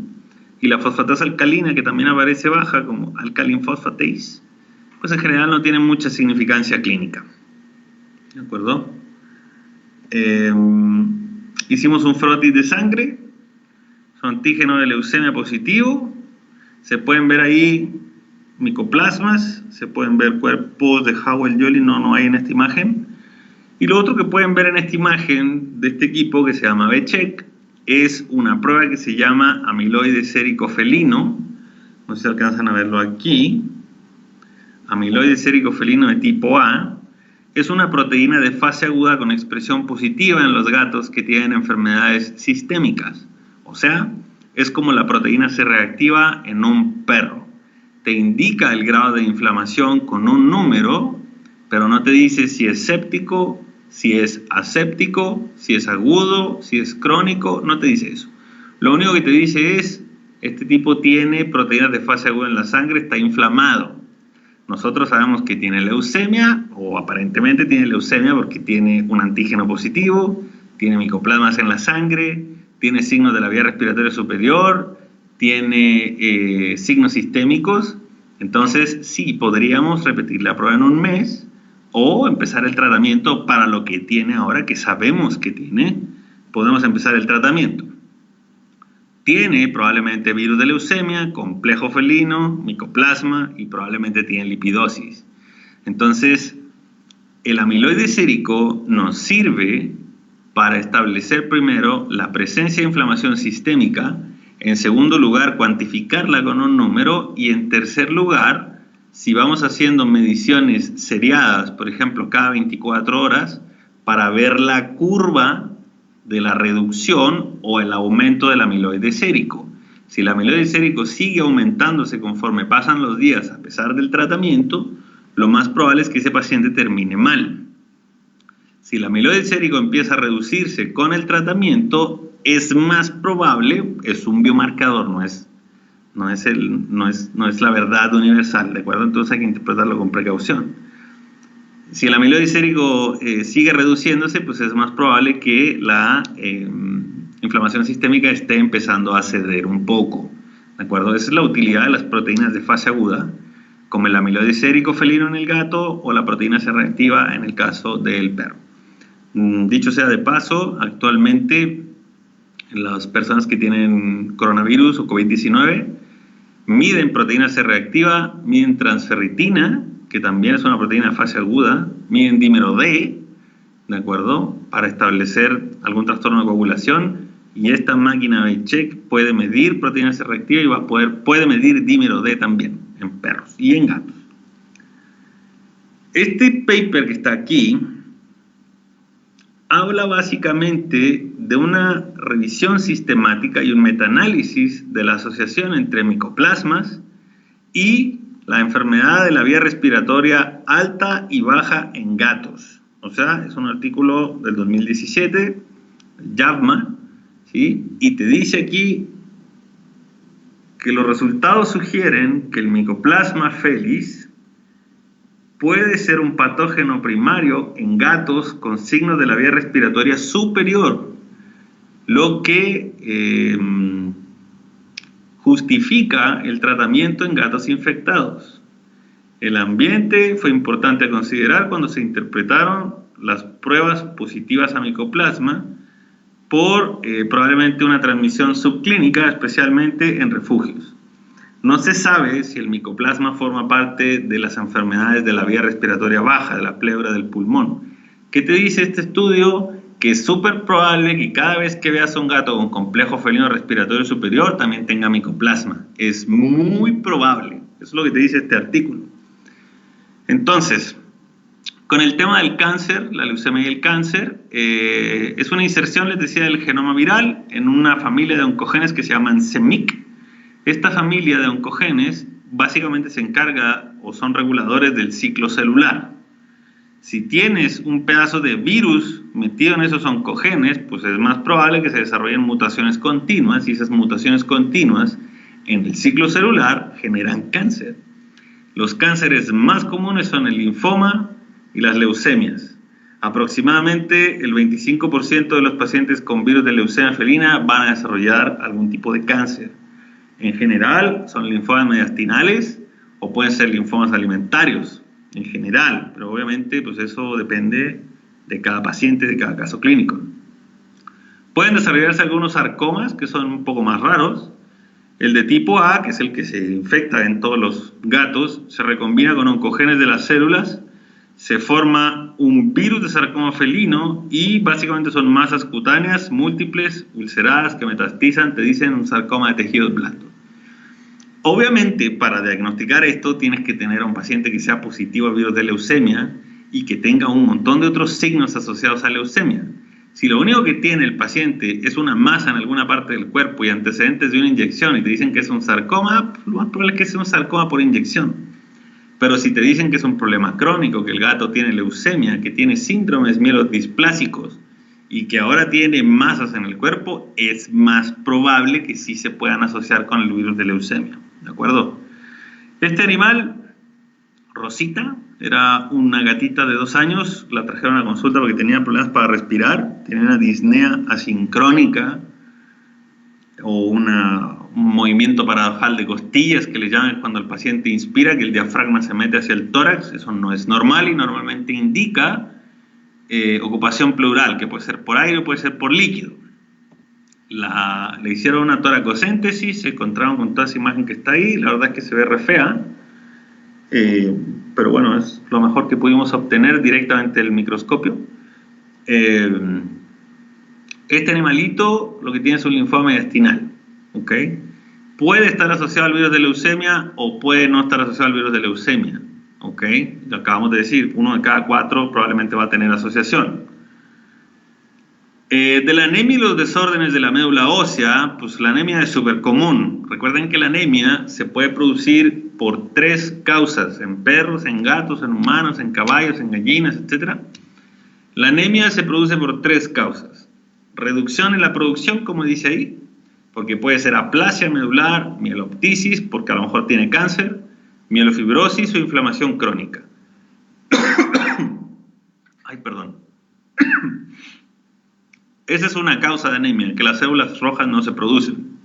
Speaker 1: Y la fosfatasa alcalina, que también aparece baja, como alkaline phosphatase, pues en general no tiene mucha significancia clínica, ¿de acuerdo? Hicimos un frotis de sangre, su antígeno de leucemia positivo. Se pueden ver ahí micoplasmas, se pueden ver cuerpos de Howell-Jolly, no hay en esta imagen. Y lo otro que pueden ver en esta imagen de este equipo que se llama B-Check es una prueba que se llama amiloide sérico felino. No sé si alcanzan a verlo aquí. Amiloide sérico felino de tipo A. Es una proteína de fase aguda con expresión positiva en los gatos que tienen enfermedades sistémicas. O sea, es como la proteína C reactiva en un perro. Te indica el grado de inflamación con un número, pero no te dice si es séptico, si es aséptico, si es agudo, si es crónico, no te dice eso. Lo único que te dice es, este tipo tiene proteínas de fase aguda en la sangre, está inflamado. Nosotros sabemos que tiene leucemia, o aparentemente tiene leucemia porque tiene un antígeno positivo, tiene micoplasmas en la sangre, tiene signos de la vía respiratoria superior, tiene signos sistémicos. Entonces, sí, podríamos repetir la prueba en un mes, o empezar el tratamiento para lo que tiene ahora, que sabemos que tiene. Podemos empezar el tratamiento. Tiene probablemente virus de leucemia, complejo felino, micoplasma y probablemente tiene lipidosis. Entonces, el amiloide sérico nos sirve para establecer primero la presencia de inflamación sistémica, en segundo lugar, cuantificarla con un número y en tercer lugar, si vamos haciendo mediciones seriadas, por ejemplo, cada 24 horas, para ver la curva de la reducción o el aumento del amiloide sérico. Si el amiloide sérico sigue aumentándose conforme pasan los días a pesar del tratamiento, lo más probable es que ese paciente termine mal. Si el amiloide sérico empieza a reducirse con el tratamiento, es más probable, es un biomarcador, no es la verdad universal, ¿de acuerdo? Entonces hay que interpretarlo con precaución. Si el amiloide sérico sigue reduciéndose, pues es más probable que la inflamación sistémica esté empezando a ceder un poco, ¿de acuerdo? Esa es la utilidad de las proteínas de fase aguda, como el amiloide sérico felino en el gato o la proteína C reactiva en el caso del perro. Dicho sea de paso, actualmente las personas que tienen coronavirus o COVID-19 miden proteína C reactiva, miden transferritina, que también es una proteína de fase aguda, miden dímero D, ¿de acuerdo?, para establecer algún trastorno de coagulación, y esta máquina B-Check puede medir proteína C reactiva y puede medir dímero D también en perros y en gatos. Este paper que está aquí habla básicamente de una revisión sistemática y un metaanálisis de la asociación entre micoplasmas y la enfermedad de la vía respiratoria alta y baja en gatos. O sea, es un artículo del 2017, JAVMA, ¿sí? Y te dice aquí que los resultados sugieren que el Mycoplasma felis puede ser un patógeno primario en gatos con signos de la vía respiratoria superior, lo que justifica el tratamiento en gatos infectados. El ambiente fue importante a considerar cuando se interpretaron las pruebas positivas a micoplasma por probablemente una transmisión subclínica, especialmente en refugios. No se sabe si el micoplasma forma parte de las enfermedades de la vía respiratoria baja, de la pleura del pulmón. ¿Qué te dice este estudio? Que es súper probable que cada vez que veas a un gato con complejo felino respiratorio superior también tenga micoplasma. Es muy probable. Eso es lo que te dice este artículo. Entonces, con el tema del cáncer, la leucemia y el cáncer, es una inserción, les decía, del genoma viral en una familia de oncogenes que se llaman CEMIC. Esta familia de oncogenes básicamente se encarga o son reguladores del ciclo celular. Si tienes un pedazo de virus metido en esos oncogenes, pues es más probable que se desarrollen mutaciones continuas, y esas mutaciones continuas en el ciclo celular generan cáncer. Los cánceres más comunes son el linfoma y las leucemias. Aproximadamente el 25% de los pacientes con virus de leucemia felina van a desarrollar algún tipo de cáncer. En general son linfomas mediastinales o pueden ser linfomas alimentarios, en general, pero obviamente pues eso depende de cada paciente, de cada caso clínico. Pueden desarrollarse algunos sarcomas que son un poco más raros, El de tipo A, que es el que se infecta en todos los gatos, se recombina con oncogenes de las células, se forma un virus de sarcoma felino y básicamente son masas cutáneas múltiples, ulceradas, que metastizan, te dicen un sarcoma de tejidos blandos. Obviamente, para diagnosticar esto, tienes que tener a un paciente que sea positivo al virus de leucemia y que tenga un montón de otros signos asociados a leucemia. Si lo único que tiene el paciente es una masa en alguna parte del cuerpo y antecedentes de una inyección y te dicen que es un sarcoma, lo más probable es que sea un sarcoma por inyección. Pero si te dicen que es un problema crónico, que el gato tiene leucemia, que tiene síndromes mielodisplásicos y que ahora tiene masas en el cuerpo, es más probable que sí se puedan asociar con el virus de leucemia. ¿De acuerdo? Este animal, Rosita, era una gatita de 2 años, la trajeron a consulta porque tenía problemas para respirar, tenía una disnea asincrónica o un movimiento paradojal de costillas que le llaman cuando el paciente inspira, que el diafragma se mete hacia el tórax. Eso no es normal y normalmente indica ocupación pleural, que puede ser por aire o puede ser por líquido. Le hicieron una toracocéntesis, se encontraron con toda esa imagen que está ahí, la verdad es que se ve re fea, pero bueno, es lo mejor que pudimos obtener directamente del microscopio. Este animalito lo que tiene es un linfoma mediastinal, ¿ok? Puede estar asociado al virus de leucemia o puede no estar asociado al virus de leucemia, ¿ok? Lo acabamos de decir, 1 de cada 4 probablemente va a tener asociación. De la anemia y los desórdenes de la médula ósea, pues la anemia es súper común. Recuerden que la anemia se puede producir por 3 causas, en perros, en gatos, en humanos, en caballos, en gallinas, etc. La anemia se produce por 3 causas. Reducción en la producción, como dice ahí, porque puede ser aplasia medular, mieloptisis, porque a lo mejor tiene cáncer, mielofibrosis o inflamación crónica. Ay, perdón. Esa es una causa de anemia, que las células rojas no se producen.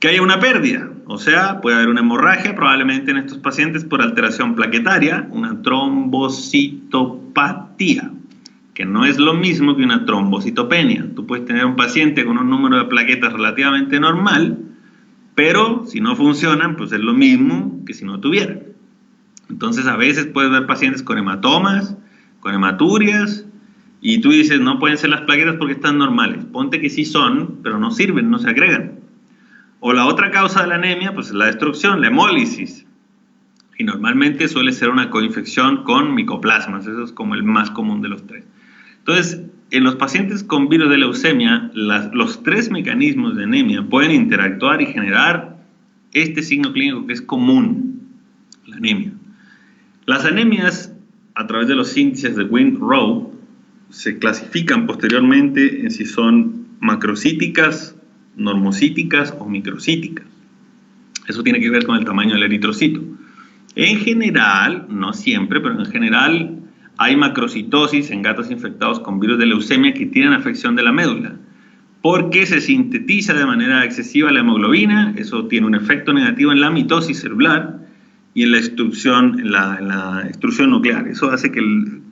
Speaker 1: Que haya una pérdida, o sea, puede haber una hemorragia, probablemente en estos pacientes por alteración plaquetaria, una trombocitopatía, que no es lo mismo que una trombocitopenia. Tú puedes tener un paciente con un número de plaquetas relativamente normal, pero si no funcionan, pues es lo mismo que si no tuvieran. Entonces, a veces puedes ver pacientes con hematomas, con hematurias, y tú dices, no pueden ser las plaquetas porque están normales. Ponte que sí son, pero no sirven, no se agregan. O la otra causa de la anemia, pues es la destrucción, la hemólisis. Y normalmente suele ser una coinfección con micoplasmas. Eso es como el más común de los 3. Entonces, en los pacientes con virus de leucemia, los 3 mecanismos de anemia pueden interactuar y generar este signo clínico que es común, la anemia. Las anemias, a través de los índices de Wint-Rowe, se clasifican posteriormente en si son macrocíticas, normocíticas o microcíticas. Eso tiene que ver con el tamaño del eritrocito. En general, no siempre, pero en general hay macrocitosis en gatos infectados con virus de leucemia que tienen afección de la médula, porque se sintetiza de manera excesiva la hemoglobina. Eso tiene un efecto negativo en la mitosis celular y en la extrusión, en la extrusión nuclear. Eso hace que el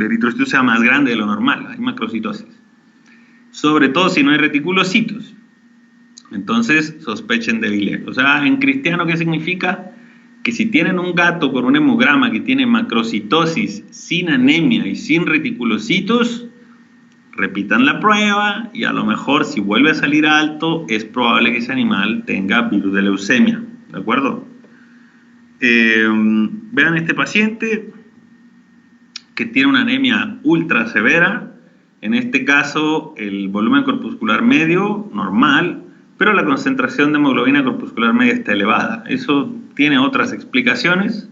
Speaker 1: eritrocito sea más grande de lo normal. Hay macrocitosis. Sobre todo si no hay reticulocitos. Entonces, sospechen de biliario. O sea, en cristiano, ¿qué significa? Que si tienen un gato con un hemograma que tiene macrocitosis sin anemia y sin reticulocitos, repitan la prueba y a lo mejor si vuelve a salir alto, es probable que ese animal tenga virus de leucemia. ¿De acuerdo? Vean este paciente que tiene una anemia ultra severa. En este caso, el volumen corpuscular medio, normal, pero la concentración de hemoglobina corpuscular media está elevada. Eso tiene otras explicaciones,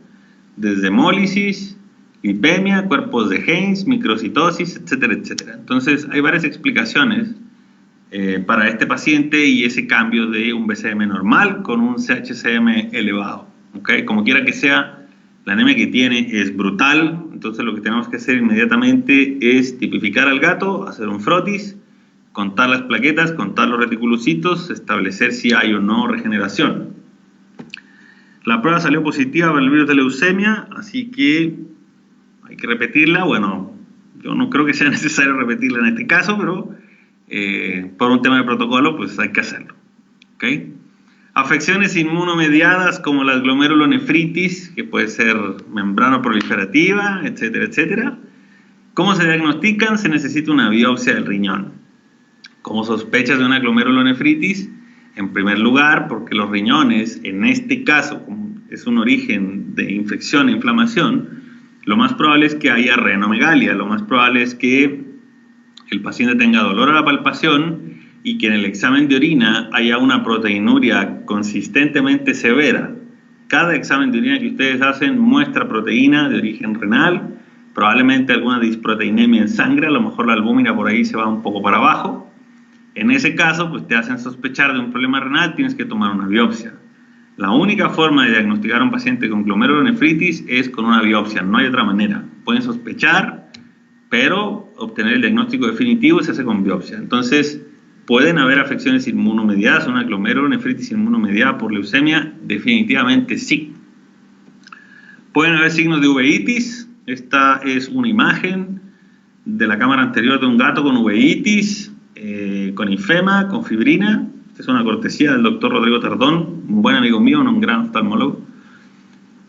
Speaker 1: desde hemólisis, lipemia, cuerpos de Heinz, microcitosis, etcétera, etcétera. Entonces, hay varias explicaciones para este paciente y ese cambio de un BCM normal con un CHCM elevado. ¿Okay? Como quiera que sea, la anemia que tiene es brutal. Entonces, lo que tenemos que hacer inmediatamente es tipificar al gato, hacer un frotis, contar las plaquetas, contar los reticulocitos, establecer si hay o no regeneración. La prueba salió positiva para el virus de leucemia, así que hay que repetirla. Bueno, yo no creo que sea necesario repetirla en este caso, pero por un tema de protocolo, pues hay que hacerlo. ¿Okay? Afecciones inmunomediadas como las glomerulonefritis, que puede ser membrana proliferativa, etcétera, etcétera. ¿Cómo se diagnostican? Se necesita una biopsia del riñón. Como sospechas de una glomerulonefritis, en primer lugar, porque los riñones, en este caso, como es un origen de infección e inflamación, lo más probable es que haya reanomegalia, lo más probable es que el paciente tenga dolor a la palpación y que en el examen de orina haya una proteinuria consistentemente severa. Cada examen de orina que ustedes hacen muestra proteína de origen renal, probablemente alguna disproteinemia en sangre, a lo mejor la albúmina por ahí se va un poco para abajo. En ese caso, pues te hacen sospechar de un problema renal, tienes que tomar una biopsia. La única forma de diagnosticar a un paciente con glomerulonefritis es con una biopsia, no hay otra manera. Pueden sospechar, pero obtener el diagnóstico definitivo se hace con biopsia. Entonces, ¿pueden haber afecciones inmunomediadas, una glomerulonefritis inmunomediada por leucemia? Definitivamente sí. ¿Pueden haber signos de uveitis? Esta es una imagen de la cámara anterior de un gato con uveitis, con infema, con fibrina. Esta es una cortesía del doctor Rodrigo Tardón, un buen amigo mío, un gran oftalmólogo.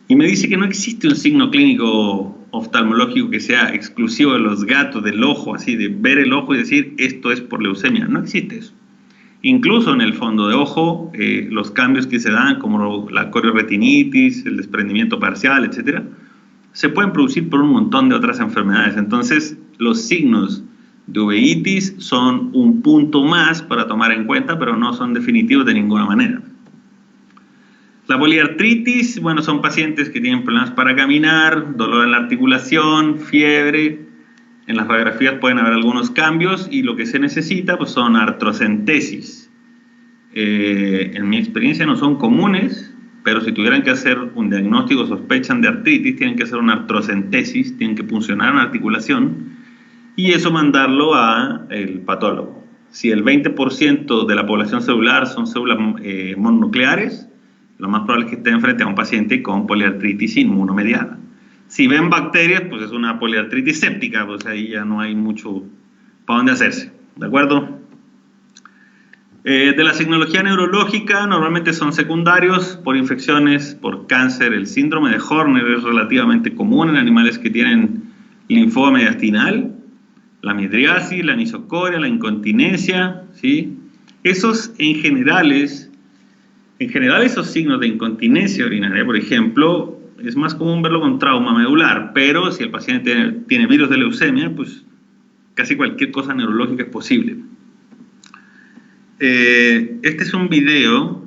Speaker 1: Y me dice que no existe un signo clínico oftalmológico que sea exclusivo de los gatos, del ojo, así de ver el ojo y decir esto es por leucemia. No existe eso. Incluso en el fondo de ojo, los cambios que se dan, como la corioretinitis, el desprendimiento parcial, etcétera, se pueden producir por un montón de otras enfermedades. Entonces, los signos de uveitis son un punto más para tomar en cuenta, pero no son definitivos de ninguna manera. La poliartritis, bueno, son pacientes que tienen problemas para caminar, dolor en la articulación, fiebre. En las radiografías pueden haber algunos cambios y lo que se necesita pues, son artrocentesis. En mi experiencia no son comunes, pero si tuvieran que hacer un diagnóstico, sospechan de artritis, tienen que hacer una artrocentesis, tienen que puncionar una articulación y eso mandarlo al patólogo. Si el 20% de la población celular son células mononucleares, lo más probable es que estén frente a un paciente con poliartritis inmunomediada. Si ven bacterias, pues es una poliartritis séptica, pues ahí ya no hay mucho para dónde hacerse, ¿de acuerdo? De la signología neurológica, normalmente son secundarios por infecciones, por cáncer. El síndrome de Horner es relativamente común en animales que tienen linfoma mediastinal, la midriasis, la anisocoria, la incontinencia, ¿sí? Esos en general esos signos de incontinencia urinaria, por ejemplo, es más común verlo con trauma medular, pero si el paciente tiene virus de leucemia, pues casi cualquier cosa neurológica es posible. Este es un video,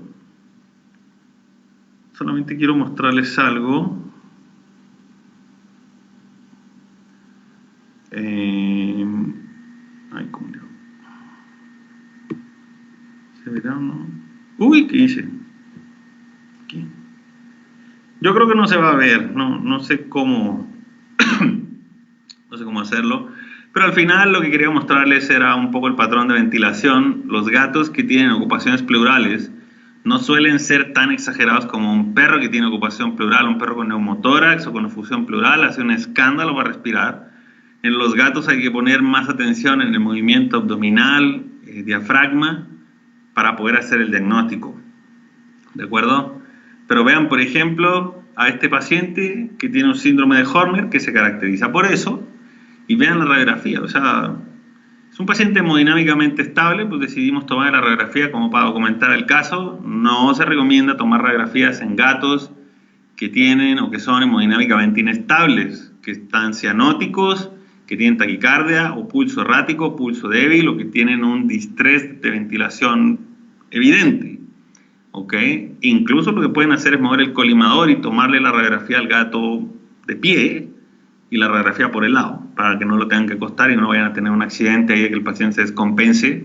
Speaker 1: solamente quiero mostrarles algo. Ay, ¿cómo digo? ¿Se verá o no? Uy, ¿qué hice? Aquí. Yo creo que no se va a ver, no sé cómo, no sé cómo hacerlo, pero al final lo que quería mostrarles era un poco el patrón de ventilación. Los gatos que tienen ocupaciones pleurales no suelen ser tan exagerados como un perro que tiene ocupación pleural, un perro con neumotórax o con efusión pleural, hace un escándalo para respirar. En los gatos hay que poner más atención en el movimiento abdominal, diafragma, para poder hacer el diagnóstico, ¿de acuerdo? Pero vean, por ejemplo, a este paciente que tiene un síndrome de Horner, que se caracteriza por eso, y vean la radiografía, o sea, es un paciente hemodinámicamente estable, pues decidimos tomar la radiografía como para documentar el caso. No se recomienda tomar radiografías en gatos que tienen o que son hemodinámicamente inestables, que están cianóticos, que tienen taquicardia o pulso errático, pulso débil o que tienen un distrés de ventilación evidente. ¿Ok? Incluso lo que pueden hacer es mover el colimador y tomarle la radiografía al gato de pie y la radiografía por el lado, para que no lo tengan que acostar y no vayan a tener un accidente ahí, que el paciente se descompense.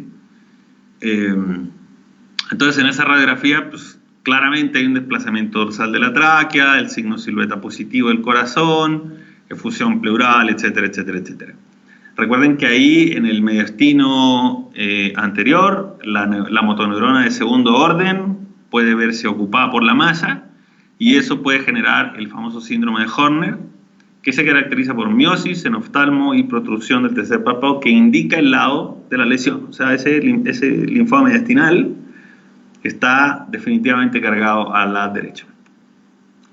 Speaker 1: Entonces en esa radiografía pues, claramente hay un desplazamiento dorsal de la tráquea, el signo silueta positivo del corazón, efusión pleural, etcétera, etcétera, etcétera. Recuerden que ahí en el mediastino anterior, la motoneurona de segundo orden puede verse ocupada por la masa y eso puede generar el famoso síndrome de Horner, que se caracteriza por miosis, enoftalmo y protrusión del tercer párpado que indica el lado de la lesión. O sea, ese linfoma mediastinal está definitivamente cargado a la derecha.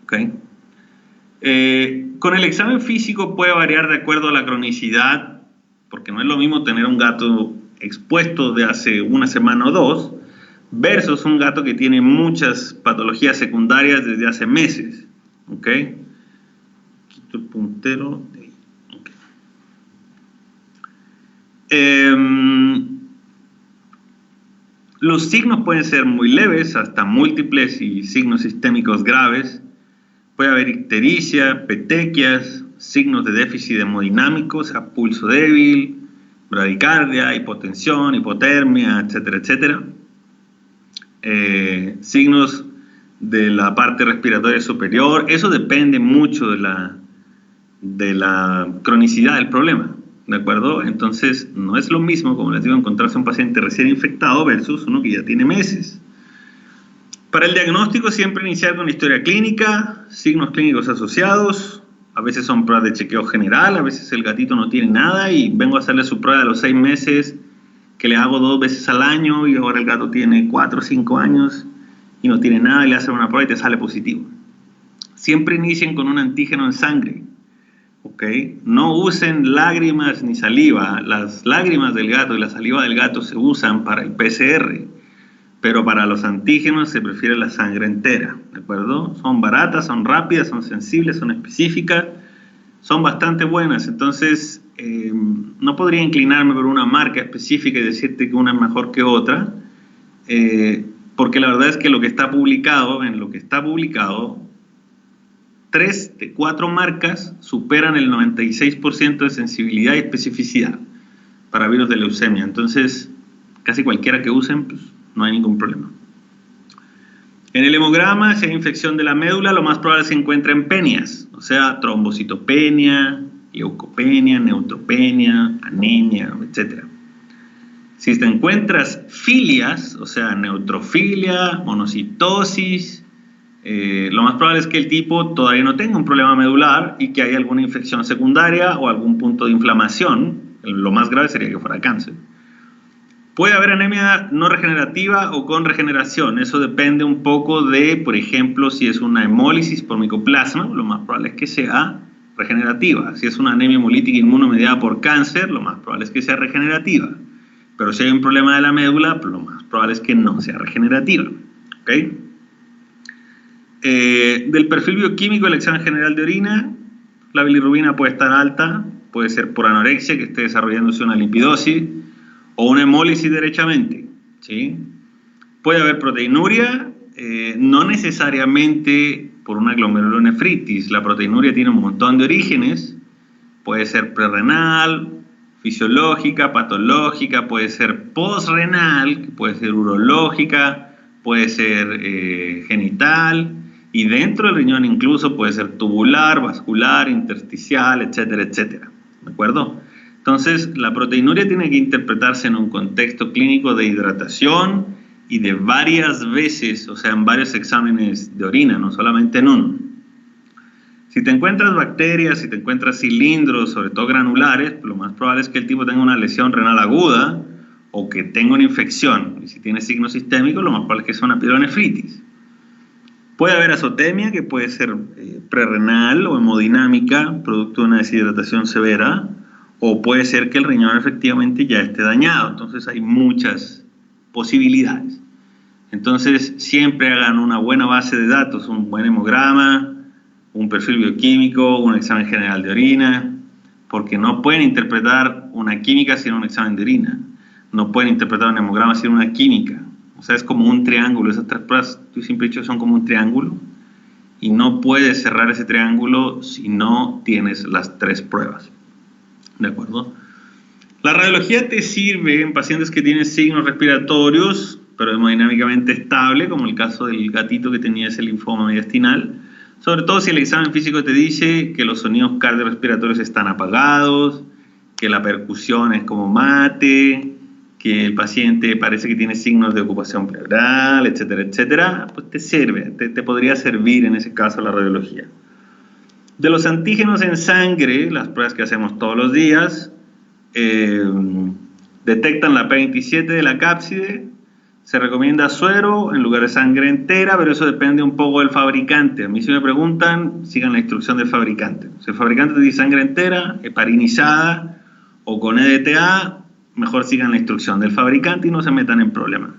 Speaker 1: ¿Okay? Con el examen físico puede variar de acuerdo a la cronicidad, porque no es lo mismo tener un gato expuesto de hace una semana o dos, versus un gato que tiene muchas patologías secundarias desde hace meses. ¿Ok? Quito el puntero de ahí. Okay. Los signos pueden ser muy leves, hasta múltiples y signos sistémicos graves. Puede haber ictericia, petequias, signos de déficit hemodinámico, o sea, pulso débil, bradicardia, hipotensión, hipotermia, etcétera, etcétera. Signos de la parte respiratoria superior. Eso depende mucho de la cronicidad del problema, ¿de acuerdo? Entonces, no es lo mismo, como les digo, encontrarse un paciente recién infectado versus uno que ya tiene meses. Para el diagnóstico, siempre iniciar con historia clínica, signos clínicos asociados. A veces son pruebas de chequeo general, a veces el gatito no tiene nada y vengo a hacerle su prueba de los 6 meses que le hago 2 veces al año y ahora el gato tiene 4 o 5 años y no tiene nada y le hacen una prueba y te sale positivo. Siempre inicien con un antígeno en sangre. ¿Okay? No usen lágrimas ni saliva. Las lágrimas del gato y la saliva del gato se usan para el PCR, pero para los antígenos se prefiere la sangre entera, ¿de acuerdo? Son baratas, son rápidas, son sensibles, son específicas, son bastante buenas. Entonces, no podría inclinarme por una marca específica y decirte que una es mejor que otra, porque la verdad es que en lo que está publicado, 3 de 4 marcas superan el 96% de sensibilidad y especificidad para virus de leucemia. Entonces, casi cualquiera que usen, pues no hay ningún problema. En el hemograma, si hay infección de la médula, lo más probable es que se encuentre en penias, o sea, trombocitopenia, leucopenia, neutropenia, anemia, etc. Si te encuentras filias, o sea, neutrofilia, monocitosis, lo más probable es que el tipo todavía no tenga un problema medular y que haya alguna infección secundaria o algún punto de inflamación. Lo más grave sería que fuera cáncer. Puede haber anemia no regenerativa o con regeneración. Eso depende un poco de, por ejemplo, si es una hemólisis por micoplasma, lo más probable es que sea regenerativa. Si es una anemia hemolítica inmunomediada por cáncer, lo más probable es que sea regenerativa. Pero si hay un problema de la médula, pues lo más probable es que no sea regenerativa. ¿Okay? Del perfil bioquímico del examen general de orina, la bilirrubina puede estar alta, puede ser por anorexia, que esté desarrollándose una lipidosis, o una hemólisis derechamente, ¿sí? Puede haber proteinuria, no necesariamente por una glomerulonefritis. La proteinuria tiene un montón de orígenes, puede ser prerrenal, fisiológica, patológica, puede ser posrenal, puede ser urológica, puede ser genital, y dentro del riñón incluso puede ser tubular, vascular, intersticial, etcétera, etcétera, ¿de acuerdo? Entonces, la proteinuria tiene que interpretarse en un contexto clínico de hidratación y de varias veces, o sea, en varios exámenes de orina, no solamente en uno. Si te encuentras bacterias, si te encuentras cilindros, sobre todo granulares, lo más probable es que el tipo tenga una lesión renal aguda o que tenga una infección. Y si tiene signos sistémicos, lo más probable es que sea una pielonefritis. Puede haber azotemia, que puede ser prerrenal o hemodinámica, producto de una deshidratación severa, o puede ser que el riñón efectivamente ya esté dañado. Entonces hay muchas posibilidades. Entonces siempre hagan una buena base de datos, un buen hemograma, un perfil bioquímico, un examen general de orina, porque no pueden interpretar una química sin un examen de orina. No pueden interpretar un hemograma sin una química. O sea, es como un triángulo. Esas 3 pruebas, tú siempre he dicho, son como un triángulo. Y no puedes cerrar ese triángulo si no tienes las 3 pruebas. ¿De acuerdo? La radiología te sirve en pacientes que tienen signos respiratorios, pero hemodinámicamente estable, como el caso del gatito que tenía ese linfoma mediastinal. Sobre todo si el examen físico te dice que los sonidos cardiorrespiratorios están apagados, que la percusión es como mate, que el paciente parece que tiene signos de ocupación pleural, etcétera, etcétera, pues te sirve, te podría servir en ese caso la radiología. De los antígenos en sangre, las pruebas que hacemos todos los días, detectan la P27 de la cápside, Se recomienda suero en lugar de sangre entera, pero eso depende un poco del fabricante. A mí si me preguntan, sigan la instrucción del fabricante. Si el fabricante te dice sangre entera, heparinizada o con EDTA, mejor sigan la instrucción del fabricante y no se metan en problemas.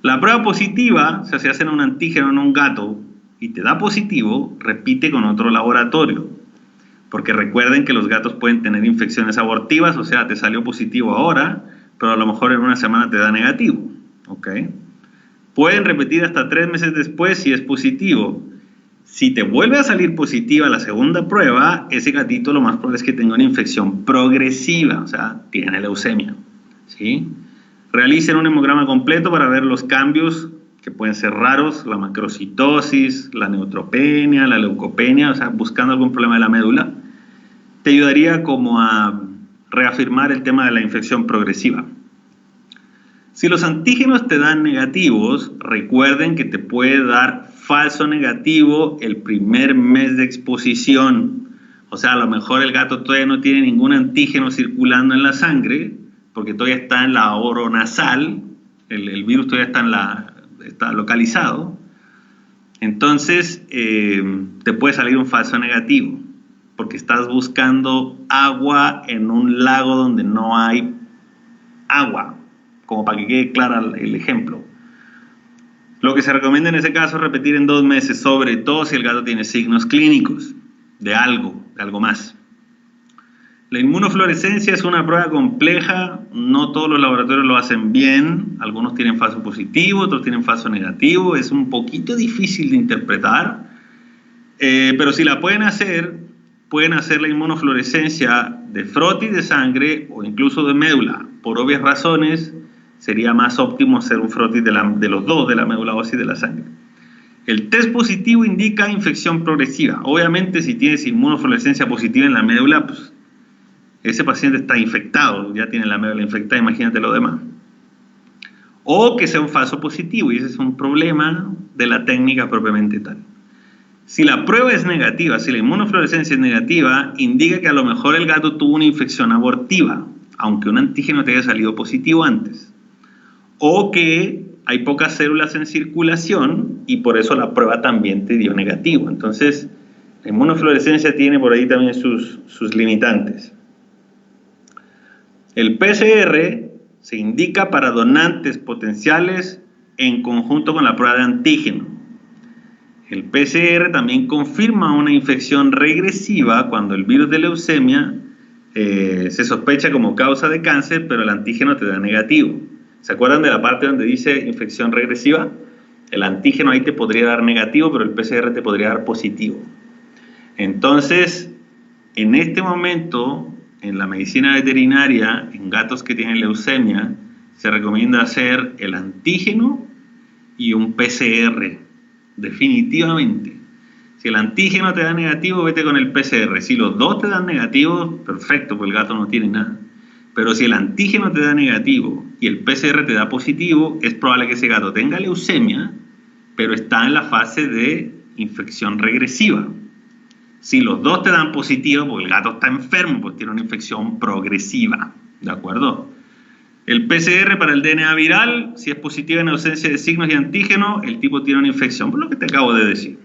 Speaker 1: La prueba positiva, o sea, si hacen un antígeno en un gato y te da positivo, repite con otro laboratorio. Porque recuerden que los gatos pueden tener infecciones abortivas, o sea, te salió positivo ahora, pero a lo mejor en una semana te da negativo, ¿ok? Pueden repetir hasta 3 meses después si es positivo. Si te vuelve a salir positiva la segunda prueba, ese gatito lo más probable es que tenga una infección progresiva, o sea, tiene leucemia, ¿sí? Realicen un hemograma completo para ver los cambios que pueden ser raros, la macrocitosis, la neutropenia, la leucopenia, o sea, buscando algún problema de la médula. Te ayudaría como a reafirmar el tema de la infección progresiva. Si los antígenos te dan negativos, recuerden que te puede dar falso negativo el primer mes de exposición. O sea, a lo mejor el gato todavía no tiene ningún antígeno circulando en la sangre, porque todavía está en la oronasal, el virus todavía está localizado. Entonces, te puede salir un falso negativo, porque estás buscando agua en un lago donde no hay agua, como para que quede claro el ejemplo. Lo que se recomienda en ese caso es repetir en 2 meses, sobre todo si el gato tiene signos clínicos de algo más. La inmunofluorescencia es una prueba compleja, no todos los laboratorios lo hacen bien, algunos tienen falso positivo, otros tienen falso negativo, es un poquito difícil de interpretar, pero si la pueden hacer la inmunofluorescencia de frotis de sangre o incluso de médula. Por obvias razones, sería más óptimo hacer un frotis de los dos, de la médula ósea y de la sangre. El test positivo indica infección progresiva. Obviamente, si tienes inmunofluorescencia positiva en la médula, pues ese paciente está infectado, ya tiene la médula infectada, imagínate lo demás. O que sea un falso positivo, y ese es un problema de la técnica propiamente tal. Si la prueba es negativa, si la inmunofluorescencia es negativa, indica que a lo mejor el gato tuvo una infección abortiva, aunque un antígeno te haya salido positivo antes. O que hay pocas células en circulación y por eso la prueba también te dio negativo. Entonces, la inmunofluorescencia tiene por ahí también sus limitantes. El PCR se indica para donantes potenciales en conjunto con la prueba de antígeno. El PCR también confirma una infección regresiva cuando el virus de leucemia se sospecha como causa de cáncer, pero el antígeno te da negativo. ¿Se acuerdan de la parte donde dice infección regresiva? El antígeno ahí te podría dar negativo, pero el PCR te podría dar positivo. Entonces, en este momento, en la medicina veterinaria, en gatos que tienen leucemia, se recomienda hacer el antígeno y un PCR. Definitivamente. Si el antígeno te da negativo, vete con el PCR. Si los dos te dan negativo, perfecto, pues el gato no tiene nada. Pero si el antígeno te da negativo y el PCR te da positivo, es probable que ese gato tenga leucemia, pero está en la fase de infección regresiva. Si los dos te dan positivo, porque el gato está enfermo, pues tiene una infección progresiva. ¿De acuerdo? El PCR para el DNA viral, si es positivo en ausencia de signos y antígeno, el tipo tiene una infección, por lo que te acabo de decir.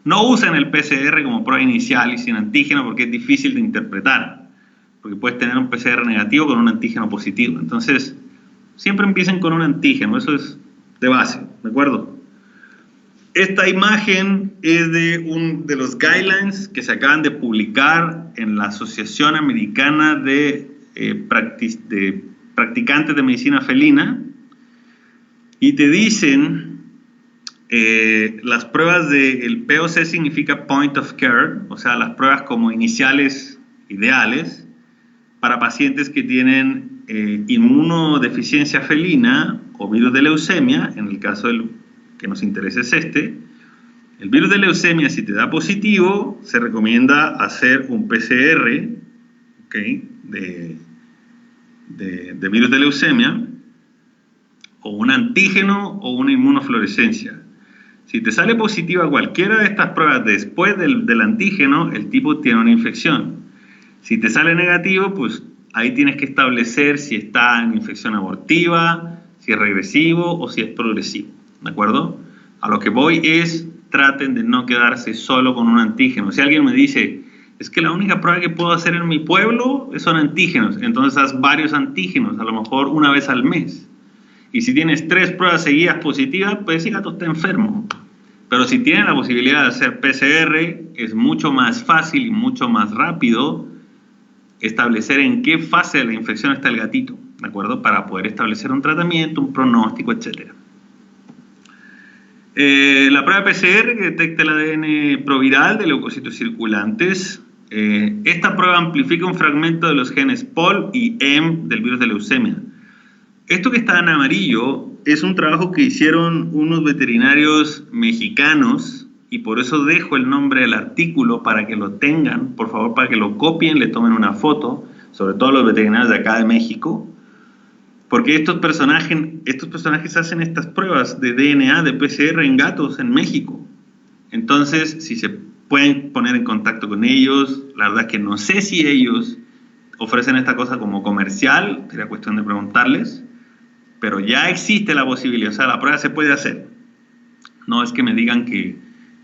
Speaker 1: No usen el PCR como prueba inicial y sin antígeno porque es difícil de interpretar, porque puedes tener un PCR negativo con un antígeno positivo. Entonces, siempre empiecen con un antígeno, eso es de base, ¿de acuerdo? Esta imagen es de los guidelines que se acaban de publicar en la Asociación Americana de Practicantes de Medicina Felina, y te dicen las pruebas del POC significa Point of Care, o sea, las pruebas como iniciales ideales para pacientes que tienen inmunodeficiencia felina o virus de leucemia. En el caso que nos interesa es este. El virus de leucemia, si te da positivo, se recomienda hacer un PCR, ¿okay?, de virus de leucemia, o un antígeno o una inmunofluorescencia. Si te sale positiva cualquiera de estas pruebas después del antígeno, el tipo tiene una infección. Si te sale negativo, pues ahí tienes que establecer si está en infección abortiva, si si es regresivo o si es progresivo, ¿de acuerdo? A lo que voy es, traten de no quedarse solo con un antígeno. Si alguien me dice, es que la única prueba que puedo hacer en mi pueblo son antígenos, entonces haz varios antígenos, a lo mejor una vez al mes. Y si tienes 3 pruebas seguidas positivas, pues ese gato está enfermo. Pero si tienen la posibilidad de hacer PCR, es mucho más fácil y mucho más rápido establecer en qué fase de la infección está el gatito, ¿de acuerdo? Para poder establecer un tratamiento, un pronóstico, etc. La prueba PCR que detecta el ADN proviral de leucocitos circulantes. Esta prueba amplifica un fragmento de los genes POL y M del virus de leucemia. Esto que está en amarillo es un trabajo que hicieron unos veterinarios mexicanos y por eso dejo el nombre del artículo para que lo tengan, por favor, para que lo copien, le tomen una foto, sobre todo los veterinarios de acá de México, porque estos personajes hacen estas pruebas de DNA, de PCR en gatos en México. Entonces, si se pueden poner en contacto con ellos, la verdad es que no sé si ellos ofrecen esta cosa como comercial, sería cuestión de preguntarles, pero ya existe la posibilidad, o sea, la prueba se puede hacer. No es que me digan que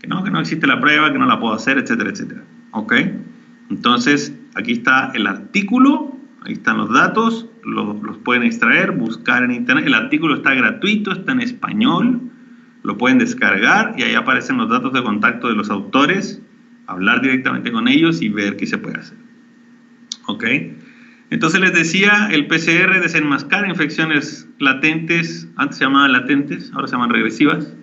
Speaker 1: no existe la prueba, que no la puedo hacer, etcétera, etcétera. ¿Ok? Entonces, aquí está el artículo, ahí están los datos, los pueden extraer, buscar en internet. El artículo está gratuito, está en español, lo pueden descargar y ahí aparecen los datos de contacto de los autores, hablar directamente con ellos y ver qué se puede hacer. ¿Ok? Entonces les decía, el PCR desenmascara infecciones latentes, antes se llamaban latentes, ahora se llaman regresivas.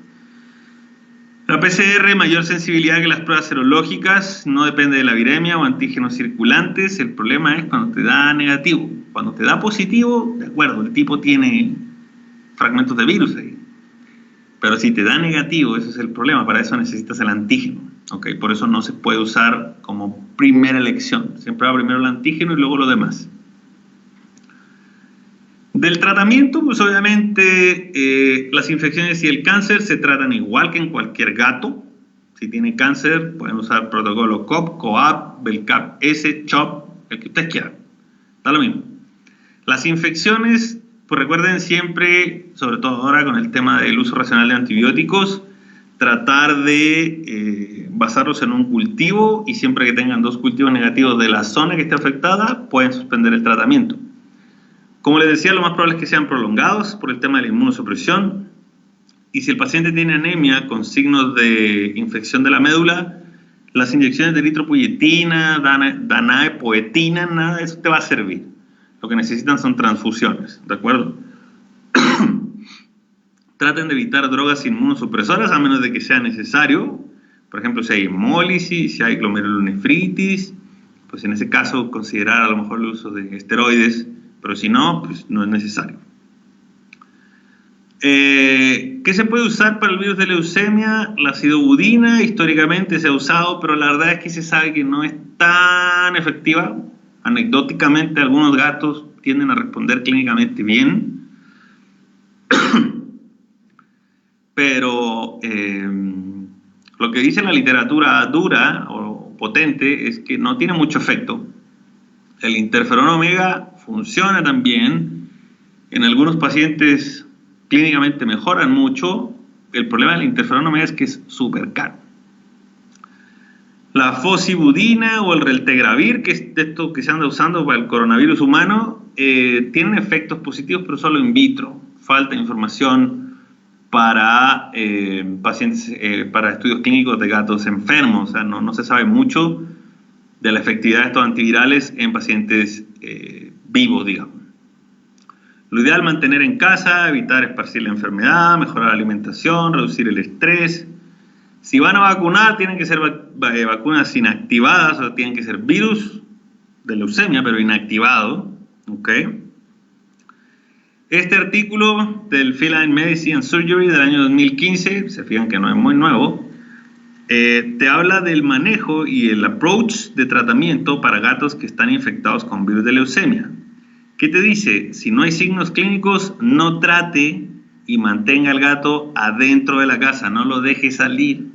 Speaker 1: La PCR, mayor sensibilidad que las pruebas serológicas, no depende de la viremia o antígenos circulantes. El problema es cuando te da negativo. Cuando te da positivo, de acuerdo, el tipo tiene fragmentos de virus ahí. Pero si te da negativo, ese es el problema. Para eso necesitas el antígeno. ¿Okay? Por eso no se puede usar como primera elección. Siempre va primero el antígeno y luego lo demás. Del tratamiento, pues obviamente las infecciones y el cáncer se tratan igual que en cualquier gato. Si tiene cáncer, pueden usar protocolo COP, COAP, BELCAP-S, CHOP, el que ustedes quieran. Da lo mismo. Las infecciones, pues recuerden siempre, sobre todo ahora con el tema del uso racional de antibióticos, tratar de basarlos en un cultivo y siempre que tengan 2 cultivos negativos de la zona que esté afectada, pueden suspender el tratamiento. Como les decía, lo más probable es que sean prolongados por el tema de la inmunosupresión. Y si el paciente tiene anemia con signos de infección de la médula, las inyecciones de eritropoyetina, danaepoetina, nada de eso te va a servir. Lo que necesitan son transfusiones, ¿de acuerdo? Traten de evitar drogas inmunosupresoras a menos de que sea necesario. Por ejemplo, si hay hemólisis, si hay glomerulonefritis, pues en ese caso considerar a lo mejor el uso de esteroides, pero si no, pues no es necesario. ¿Qué se puede usar para el virus de leucemia? La acidobudina históricamente se ha usado, pero la verdad es que se sabe que no es tan efectiva. Anecdóticamente, algunos gatos tienden a responder clínicamente bien. Pero lo que dice la literatura dura o potente es que no tiene mucho efecto. El interferón omega funciona también. En algunos pacientes clínicamente mejoran mucho. El problema del interferón omega es que es súper caro. La fosibudina o el reltegravir, que es de esto que se anda usando para el coronavirus humano, tienen efectos positivos, pero solo in vitro. Falta información para pacientes, para estudios clínicos de gatos enfermos. O sea, no se sabe mucho de la efectividad de estos antivirales en pacientes vivos, digamos. Lo ideal es mantener en casa, evitar esparcir la enfermedad, mejorar la alimentación, reducir el estrés. Si van a vacunar, tienen que ser vacunas inactivadas, o tienen que ser virus de leucemia, pero inactivado. ¿Okay? Este artículo del Feline Medicine and Surgery del año 2015, se fijan que no es muy nuevo, te habla del manejo y el approach de tratamiento para gatos que están infectados con virus de leucemia. ¿Qué te dice? Si no hay signos clínicos, no trate y mantenga al gato adentro de la casa, no lo deje salir.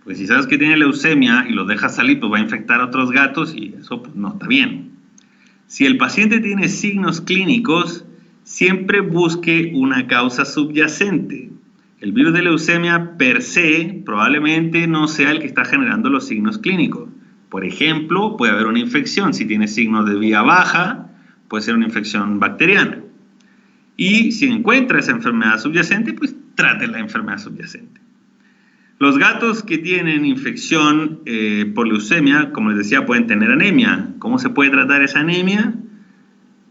Speaker 1: Porque si sabes que tiene leucemia y lo dejas salir, pues va a infectar a otros gatos y eso pues, no está bien. Si el paciente tiene signos clínicos, siempre busque una causa subyacente. El virus de leucemia per se probablemente no sea el que está generando los signos clínicos. Por ejemplo, puede haber una infección. Si tiene signos de vía baja, puede ser una infección bacteriana. Y si encuentra esa enfermedad subyacente, pues trate la enfermedad subyacente. Los gatos que tienen infección por leucemia, como les decía, pueden tener anemia. ¿Cómo se puede tratar esa anemia?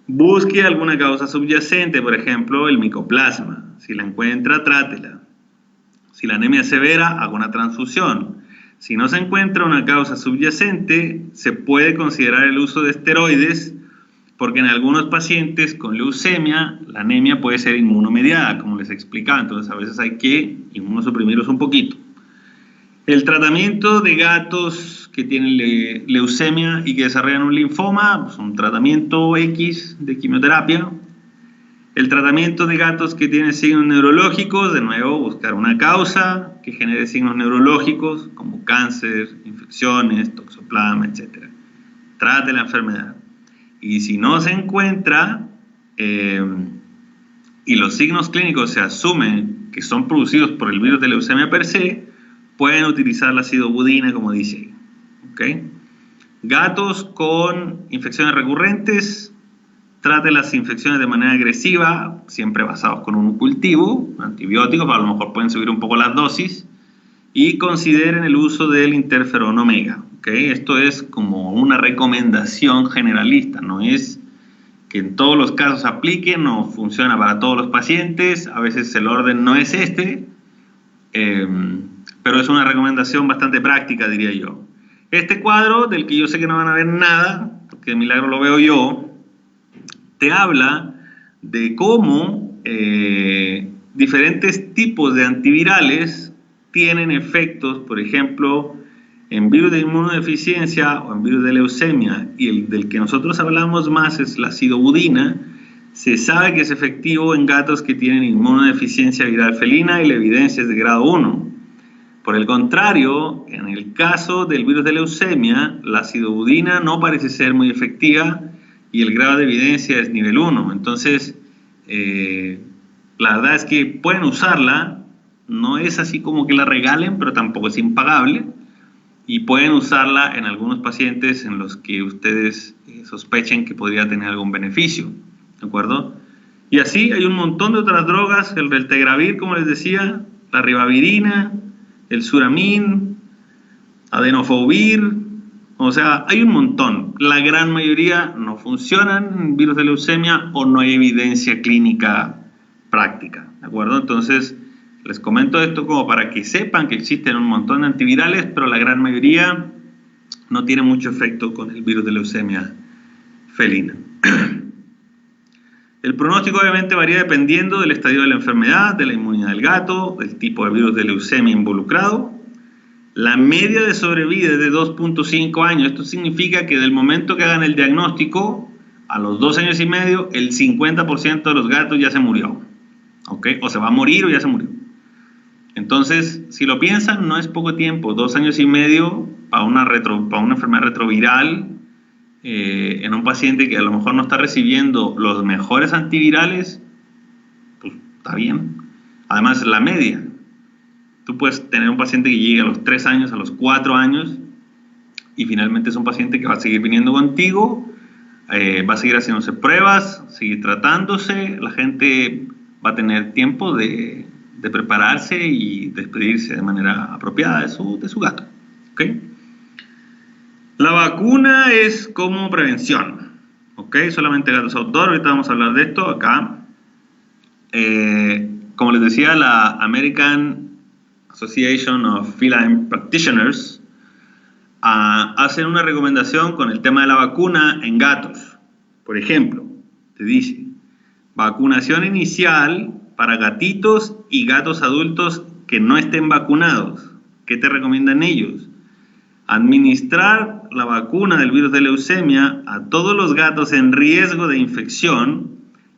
Speaker 1: Busque alguna causa subyacente, por ejemplo, el micoplasma. Si la encuentra, trátela. Si la anemia es severa, haga una transfusión. Si no se encuentra una causa subyacente, se puede considerar el uso de esteroides, porque en algunos pacientes con leucemia, la anemia puede ser inmunomediada, como les explicaba. Entonces, a veces hay que inmunosuprimirlos un poquito. El tratamiento de gatos que tienen leucemia y que desarrollan un linfoma, pues un tratamiento X de quimioterapia. El tratamiento de gatos que tienen signos neurológicos, de nuevo, buscar una causa que genere signos neurológicos, como cáncer, infecciones, toxoplasma, etc. Trate la enfermedad. Y si no se encuentra y los signos clínicos se asumen que son producidos por el virus de leucemia per se, pueden utilizar la acidobudina, como dice ahí. ¿Okay? Gatos con infecciones recurrentes, trate las infecciones de manera agresiva, siempre basados con un cultivo, antibióticos, pero a lo mejor pueden subir un poco las dosis, y consideren el uso del interferón omega. ¿Okay? Esto es como una recomendación generalista, no es que en todos los casos aplique, no funciona para todos los pacientes, a veces el orden no es este, pero es una recomendación bastante práctica, diría yo. Este cuadro, del que yo sé que no van a ver nada, porque de milagro lo veo yo, te habla de cómo diferentes tipos de antivirales tienen efectos, por ejemplo, en virus de inmunodeficiencia o en virus de leucemia, y el del que nosotros hablamos más es la acidobudina. Se sabe que es efectivo en gatos que tienen inmunodeficiencia viral felina y la evidencia es de grado 1. Por el contrario, en el caso del virus de leucemia, la acidobudina no parece ser muy efectiva y el grado de evidencia es nivel 1. Entonces, la verdad es que pueden usarla, no es así como que la regalen, pero tampoco es impagable, y pueden usarla en algunos pacientes en los que ustedes sospechen que podría tener algún beneficio, ¿de acuerdo? Y así hay un montón de otras drogas, el Reltegravir, como les decía, la ribavirina, el Suramin, Adenofovir, o sea, hay un montón. La gran mayoría no funcionan en virus de leucemia o no hay evidencia clínica práctica, ¿de acuerdo? Entonces, les comento esto como para que sepan que existen un montón de antivirales, pero la gran mayoría no tiene mucho efecto con el virus de leucemia felina. El pronóstico obviamente varía dependiendo del estadio de la enfermedad, de la inmunidad del gato, del tipo de virus de leucemia involucrado. La media de sobrevida es de 2.5 años. Esto significa que del momento que hagan el diagnóstico, a los 2 años y medio, el 50% de los gatos ya se murió. ¿Okay? O se va a morir o ya se murió. Entonces, si lo piensan, no es poco tiempo. 2 años y medio para una enfermedad retroviral, en un paciente que a lo mejor no está recibiendo los mejores antivirales, pues está bien. Además, la media. Tú puedes tener un paciente que llegue a los 3 años, a los 4 años, y finalmente es un paciente que va a seguir viniendo contigo, va a seguir haciéndose pruebas, seguir tratándose, la gente va a tener tiempo de prepararse y despedirse de manera apropiada de su gato. ¿Okay? La vacuna es como prevención, ¿okay? Solamente gatos outdoor, ahorita vamos a hablar de esto acá. Como les decía, la American Association of Feline Practitioners hacen una recomendación con el tema de la vacuna en gatos. Por ejemplo, te dice, vacunación inicial para gatitos y gatos adultos que no estén vacunados. ¿Qué te recomiendan ellos? Administrar la vacuna del virus de leucemia a todos los gatos en riesgo de infección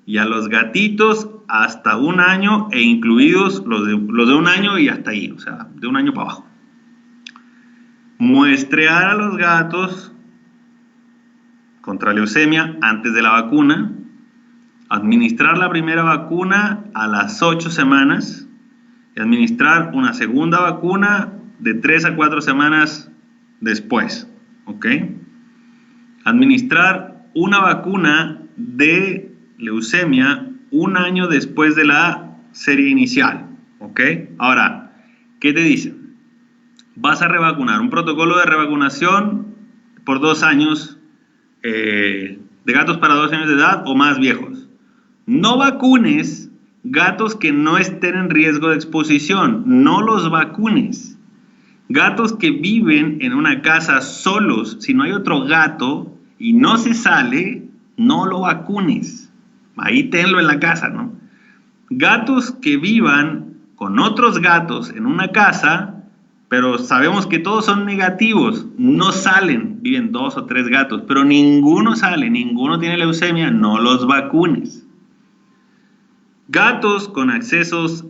Speaker 1: y a los gatitos hasta 1 año e incluidos los de 1 año y hasta ahí, o sea, de 1 año para abajo. Muestrear a los gatos contra leucemia antes de la vacuna. Administrar la primera vacuna a las 8 semanas y administrar una segunda vacuna de 3 a 4 semanas después. ¿Ok? Administrar una vacuna de leucemia un año después de la serie inicial. ¿Ok? Ahora, ¿qué te dicen? Vas a revacunar, un protocolo de revacunación por 2 años de gatos para 2 años de edad o más viejos. No vacunes gatos que no estén en riesgo de exposición, no los vacunes. Gatos que viven en una casa solos, si no hay otro gato y no se sale, no lo vacunes. Ahí tenlo en la casa, ¿no? Gatos que vivan con otros gatos en una casa, pero sabemos que todos son negativos, no salen, viven 2 o 3 gatos, pero ninguno sale, ninguno tiene leucemia, no los vacunes. Gatos con accesos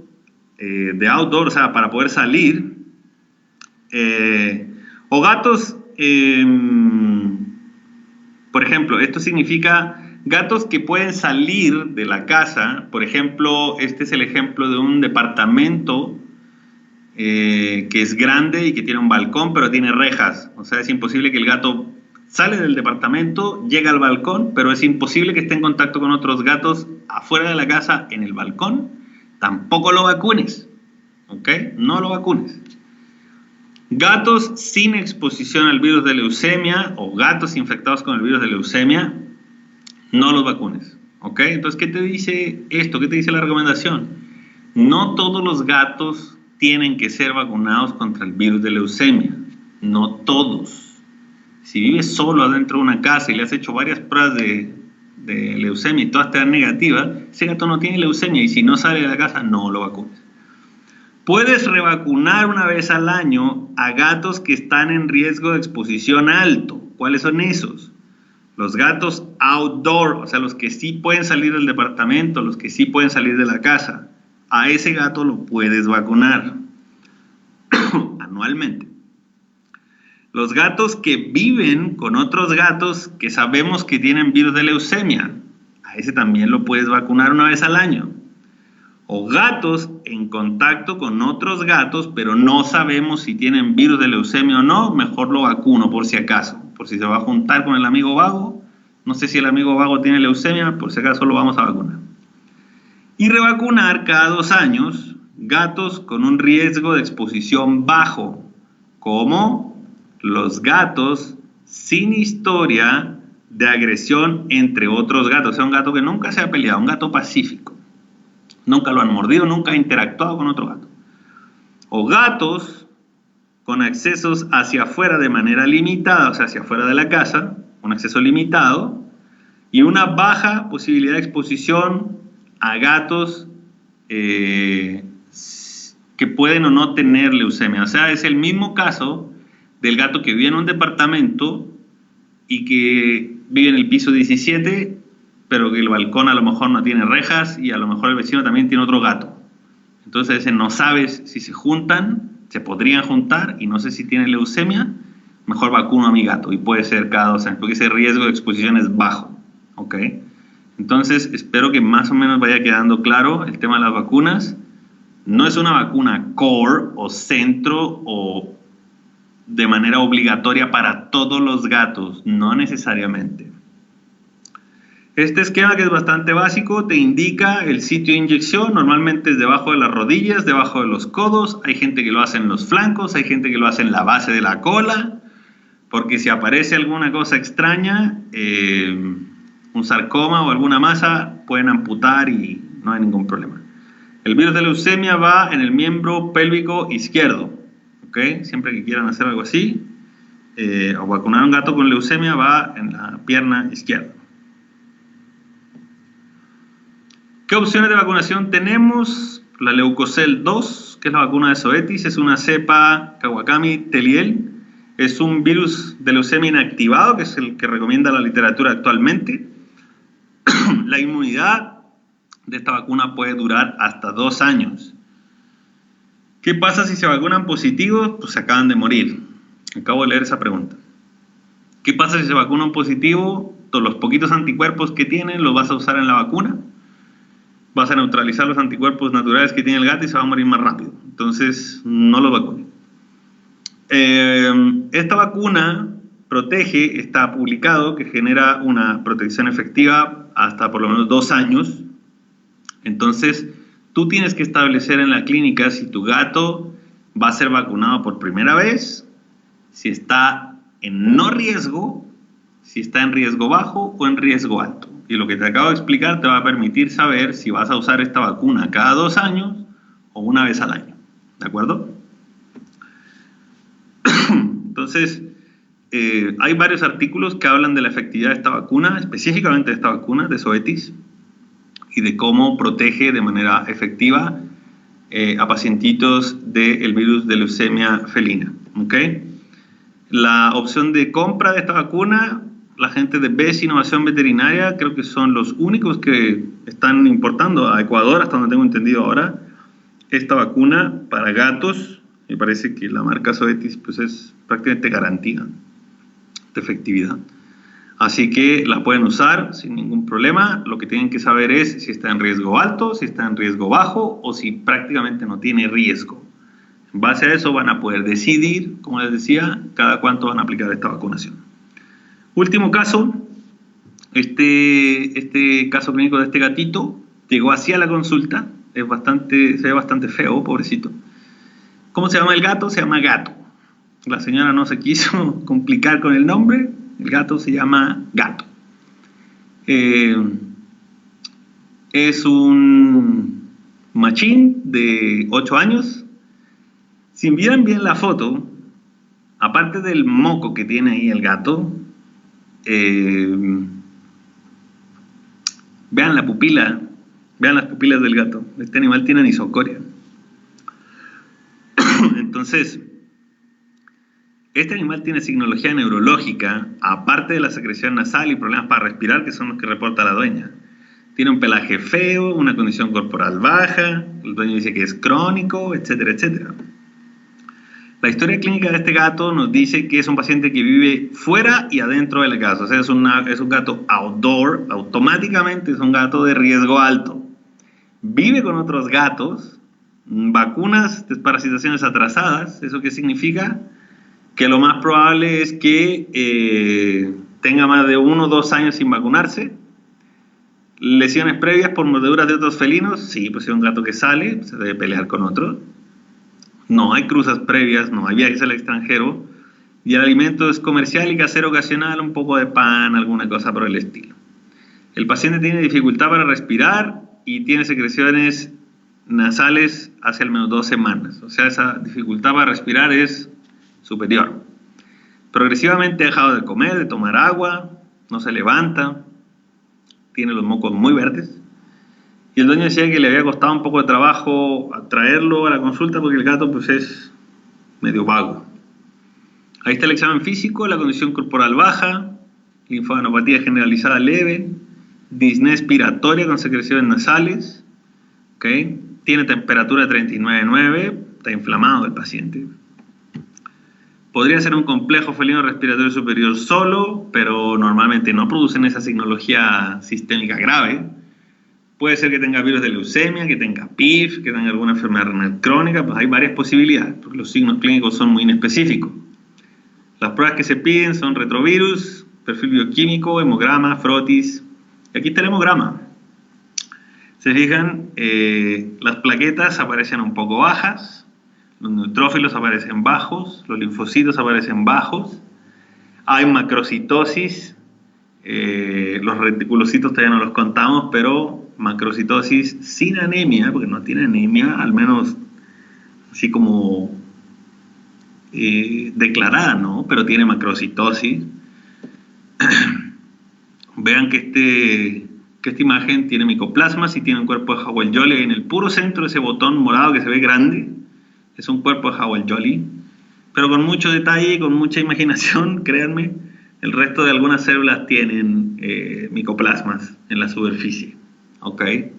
Speaker 1: de outdoor, o sea, para poder salir, o gatos, por ejemplo, esto significa gatos que pueden salir de la casa. Por ejemplo, este es el ejemplo de un departamento que es grande y que tiene un balcón, pero tiene rejas. O sea, es imposible que el gato sale del departamento, llega al balcón, pero es imposible que esté en contacto con otros gatos afuera de la casa en el balcón. Tampoco lo vacunes, ¿ok? No lo vacunes. Gatos sin exposición al virus de leucemia o gatos infectados con el virus de leucemia, no los vacunes, ¿ok? Entonces, ¿qué te dice esto? ¿Qué te dice la recomendación? No todos los gatos tienen que ser vacunados contra el virus de leucemia, no todos. Si vives solo adentro de una casa y le has hecho varias pruebas de leucemia y todas te dan negativas, ese gato no tiene leucemia y si no sale de la casa, no lo vacunes. Puedes revacunar una vez al año a gatos que están en riesgo de exposición alto. ¿Cuáles son esos? Los gatos outdoor, o sea, los que sí pueden salir del departamento, los que sí pueden salir de la casa. A ese gato lo puedes vacunar anualmente. Los gatos que viven con otros gatos que sabemos que tienen virus de leucemia, a ese también lo puedes vacunar una vez al año. O gatos en contacto con otros gatos, pero no sabemos si tienen virus de leucemia o no, mejor lo vacuno por si acaso. Por si se va a juntar con el amigo vago, no sé si el amigo vago tiene leucemia, por si acaso lo vamos a vacunar. Y revacunar cada 2 años gatos con un riesgo de exposición bajo, como los gatos sin historia de agresión entre otros gatos. O sea, un gato que nunca se ha peleado, un gato pacífico. Nunca lo han mordido, nunca ha interactuado con otro gato. O gatos con accesos hacia afuera de manera limitada, o sea, hacia afuera de la casa, un acceso limitado, y una baja posibilidad de exposición a gatos que pueden o no tener leucemia. O sea, es el mismo caso del gato que vive en un departamento y que vive en el piso 17, pero que el balcón a lo mejor no tiene rejas y a lo mejor el vecino también tiene otro gato. Entonces ese no sabes si se juntan, se podrían juntar y no sé si tiene leucemia, mejor vacuno a mi gato y puede ser cada 2 años, porque ese riesgo de exposición es bajo, ¿ok? Entonces espero que más o menos vaya quedando claro el tema de las vacunas. No es una vacuna core o centro o de manera obligatoria para todos los gatos, no necesariamente. Este esquema, que es bastante básico, te indica el sitio de inyección. Normalmente es debajo de las rodillas, debajo de los codos. Hay gente que lo hace en los flancos, hay gente que lo hace en la base de la cola, porque si aparece alguna cosa extraña, un sarcoma o alguna masa, pueden amputar y no hay ningún problema. El virus de leucemia va en el miembro pélvico izquierdo, ¿ok? Siempre que quieran hacer algo así, o vacunar a un gato con leucemia, va en la pierna izquierda. ¿Qué opciones de vacunación tenemos? La Leucocel 2, que es la vacuna de Zoetis, es una cepa Kawakami-Teliel. Es un virus de leucemia inactivado, que es el que recomienda la literatura actualmente. La inmunidad de esta vacuna puede durar hasta 2 años. ¿Qué pasa si se vacunan positivos? Pues se acaban de morir. Acabo de leer esa pregunta. ¿Qué pasa si se vacuna un positivo? Todos los poquitos anticuerpos que tienen los vas a usar en la vacuna. vas a neutralizar los anticuerpos naturales que tiene el gato y se va a morir más rápido. Entonces, no lo vacunen. Esta vacuna protege, está publicado, que genera una protección efectiva hasta por lo menos 2 años. Entonces, tú tienes que establecer en la clínica si tu gato va a ser vacunado por primera vez, si está en no riesgo, si está en riesgo bajo o en riesgo alto. Y lo que te acabo de explicar te va a permitir saber si vas a usar esta vacuna cada 2 años o una vez al año. ¿De acuerdo? Entonces, hay varios artículos que hablan de la efectividad de esta vacuna, específicamente de esta vacuna, de Zoetis, y de cómo protege de manera efectiva a pacientitos del virus de leucemia felina. ¿Okay? La opción de compra de esta vacuna, la gente de BES Innovación Veterinaria, creo que son los únicos que están importando a Ecuador, hasta donde tengo entendido ahora, esta vacuna para gatos. Me parece que la marca Zoetis pues es prácticamente garantía de efectividad. Así que la pueden usar sin ningún problema. Lo que tienen que saber es si está en riesgo alto, si está en riesgo bajo o si prácticamente no tiene riesgo. En base a eso van a poder decidir, como les decía, cada cuánto van a aplicar esta vacunación. Último caso, este caso clínico de este gatito llegó así a la consulta, se ve bastante feo, pobrecito. ¿Cómo se llama el gato? Se llama Gato. La señora no se quiso complicar con el nombre, el gato se llama Gato. Es un machín de 8 años. Si vieran bien la foto, aparte del moco que tiene ahí el gato, vean la pupila, vean las pupilas del gato. Este animal tiene anisocoria. Entonces, este animal tiene signología neurológica, aparte de la secreción nasal y problemas para respirar, que son los que reporta la dueña. Tiene un pelaje feo, una condición corporal baja, el dueño dice que es crónico, etcétera, etcétera. La historia clínica de este gato nos dice que es un paciente que vive fuera y adentro de la casa. O sea, es un gato outdoor, automáticamente es un gato de riesgo alto. Vive con otros gatos, vacunas, desparasitaciones atrasadas. ¿Eso qué significa? Que lo más probable es que tenga más de 1 o 2 años sin vacunarse. Lesiones previas por mordeduras de otros felinos. Sí, pues es un gato que sale, se debe pelear con otros. No hay cruzas previas, no hay viajes al extranjero. Y el alimento es comercial y casero ocasional, un poco de pan, alguna cosa por el estilo. El paciente tiene dificultad para respirar y tiene secreciones nasales hace al menos 2 semanas. O sea, esa dificultad para respirar es superior. Progresivamente ha dejado de comer, de tomar agua, no se levanta, tiene los mocos muy verdes. Y el dueño decía que le había costado un poco de trabajo traerlo a la consulta porque el gato pues es medio vago. Ahí está el examen físico, la condición corporal baja, linfadenopatía generalizada leve, disnea expiratoria con secreciones nasales, ¿okay? Tiene temperatura de 39,9, está inflamado el paciente. Podría ser un complejo felino respiratorio superior solo, pero normalmente no producen esa signología sistémica grave. Puede ser que tenga virus de leucemia, que tenga PIF, que tenga alguna enfermedad renal crónica, pues hay varias posibilidades, porque los signos clínicos son muy inespecíficos. Las pruebas que se piden son retrovirus, perfil bioquímico, hemograma, frotis. Y aquí está el hemograma. Se fijan, las plaquetas aparecen un poco bajas, los neutrófilos aparecen bajos, los linfocitos aparecen bajos, hay macrocitosis, los reticulocitos todavía no los contamos, pero macrocitosis sin anemia, porque no tiene anemia, al menos así como declarada, ¿no? Pero tiene macrocitosis. Vean que esta imagen tiene micoplasmas y tiene un cuerpo de Howell-Jolly en el puro centro, ese botón morado que se ve grande, es un cuerpo de Howell-Jolly, pero con mucho detalle y con mucha imaginación, créanme, el resto de algunas células tienen micoplasmas en la superficie. Okay.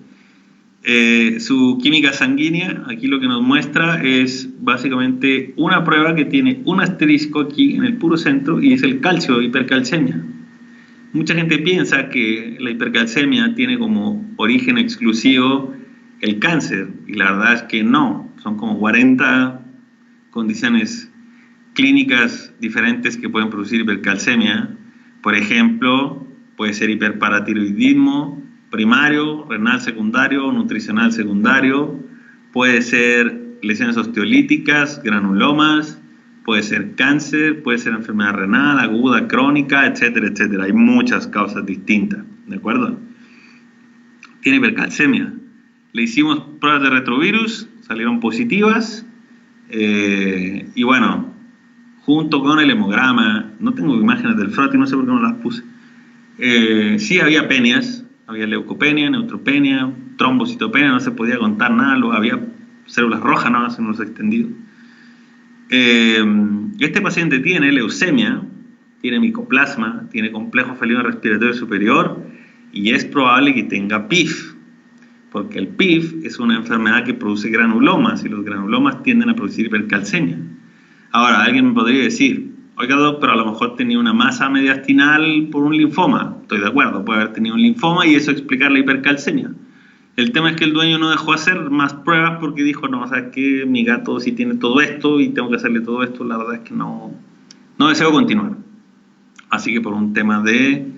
Speaker 1: Su química sanguínea, aquí lo que nos muestra es básicamente una prueba que tiene un asterisco aquí en el puro centro y es el calcio, hipercalcemia. mucha gente piensa que la hipercalcemia tiene como origen exclusivo el cáncer, y la verdad es que no. Son como 40 condiciones clínicas diferentes que pueden producir hipercalcemia. Por ejemplo, puede ser hiperparatiroidismo primario, renal secundario, nutricional secundario, puede ser lesiones osteolíticas, granulomas, puede ser cáncer, puede ser enfermedad renal aguda, crónica, etcétera, etcétera. Hay muchas causas distintas, ¿de acuerdo? Tiene hipercalcemia. Le hicimos pruebas de retrovirus, salieron positivas, y bueno, junto con el hemograma, no tengo imágenes del froti, no sé por qué no las puse. Sí había penias, había leucopenia, neutropenia, trombocitopenia, no se podía contar nada, había células rojas, no se nos ha extendido. Este paciente tiene leucemia, tiene micoplasma, tiene complejo felino respiratorio superior y es probable que tenga PIF, porque el PIF es una enfermedad que produce granulomas y los granulomas tienden a producir hipercalcemia. Ahora, alguien me podría decir, oiga, doctor, pero a lo mejor tenía una masa mediastinal por un linfoma. Estoy de acuerdo, puede haber tenido un linfoma y eso explicar la hipercalcemia. El tema es que el dueño no dejó hacer más pruebas porque dijo, no, ¿sabes qué? Mi gato sí tiene todo esto y tengo que hacerle todo esto. La verdad es que no deseo continuar. Así que por un tema de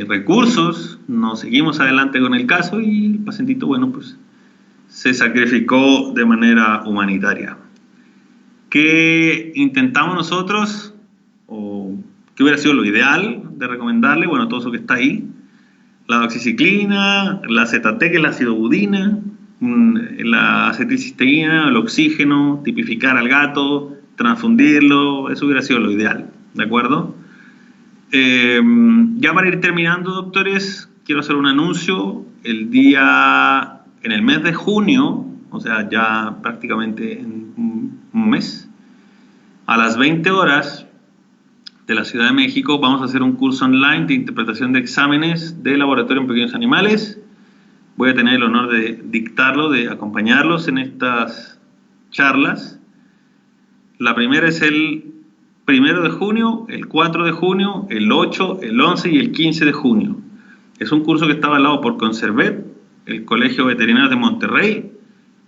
Speaker 1: recursos, nos seguimos adelante con el caso y el pacientito, bueno, pues se sacrificó de manera humanitaria. ¿Qué intentamos nosotros? ¿O qué hubiera sido lo ideal de recomendarle? Bueno, todo eso que está ahí. La doxiciclina, la ZT, que es la acidobudina, la acetilcisteína, el oxígeno, tipificar al gato, transfundirlo, eso hubiera sido lo ideal, ¿de acuerdo? Ya para ir terminando, doctores, quiero hacer un anuncio. En el mes de junio, o sea, ya prácticamente en un mes, a las 20 horas de la Ciudad de México, vamos a hacer un curso online de interpretación de exámenes de laboratorio en pequeños animales. Voy a tener el honor de dictarlo, de acompañarlos en estas charlas. La primera es el 1 de junio, el 4 de junio, el 8, el 11 y el 15 de junio. Es un curso que está avalado por Conservet, el Colegio Veterinario de Monterrey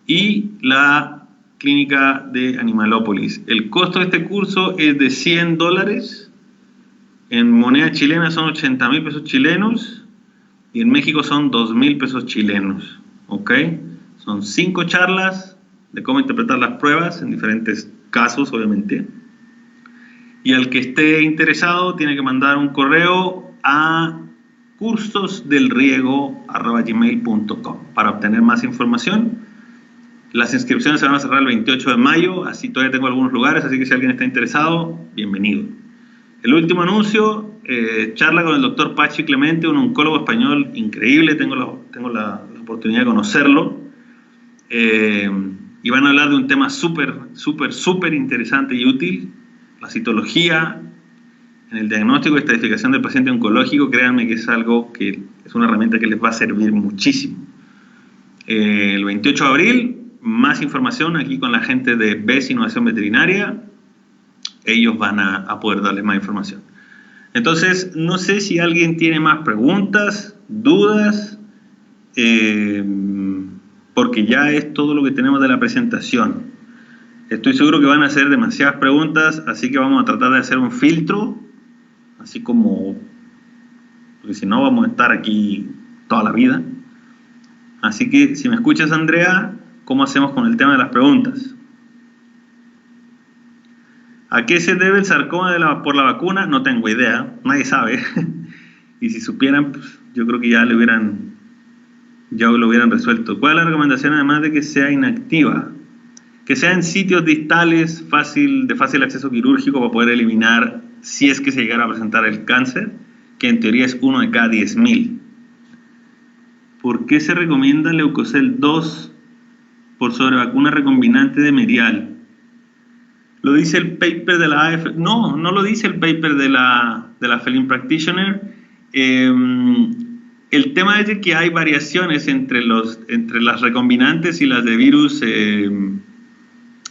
Speaker 1: y la Clínica de Animalópolis. El costo de este curso es de $100. En moneda chilena son 80,000 pesos chilenos y en México son 2,000 pesos chilenos. ¿Ok? Son 5 charlas de cómo interpretar las pruebas en diferentes casos, obviamente. Y al que esté interesado tiene que mandar un correo a cursosdelriego@gmail.com para obtener más información. Las inscripciones se van a cerrar el 28 de mayo, así todavía tengo algunos lugares, así que si alguien está interesado, bienvenido. El último anuncio, charla con el doctor Pachi Clemente, un oncólogo español increíble, tengo la oportunidad de conocerlo, y van a hablar de un tema súper interesante y útil, la citología en el diagnóstico y estadificación del paciente oncológico. Créanme que es algo que es una herramienta que les va a servir muchísimo. El 28 de abril, más información aquí con la gente de BES Innovación Veterinaria. Ellos van a poder darles más información. Entonces, no sé si alguien tiene más preguntas, dudas, porque ya es todo lo que tenemos de la presentación. Estoy seguro que van a hacer demasiadas preguntas, así que vamos a tratar de hacer un filtro, así como, porque si no vamos a estar aquí toda la vida. Así que, si me escuchas, Andrea, ¿cómo hacemos con el tema de las preguntas? ¿A qué se debe el sarcoma por la vacuna? No tengo idea, nadie sabe. Y si supieran, pues, yo creo que ya lo hubieran resuelto. ¿Cuál es la recomendación además de que sea inactiva? Que sea en sitios distales de fácil acceso quirúrgico para poder eliminar, si es que se llegara a presentar el cáncer, que en teoría es 1 de cada 10,000. ¿Por qué se recomienda Leucocel 2 por sobre vacuna recombinante de Medial? ¿Lo dice el paper de la AF? No lo dice el paper de la Feline Practitioner. El tema es de que hay variaciones entre las recombinantes y las de virus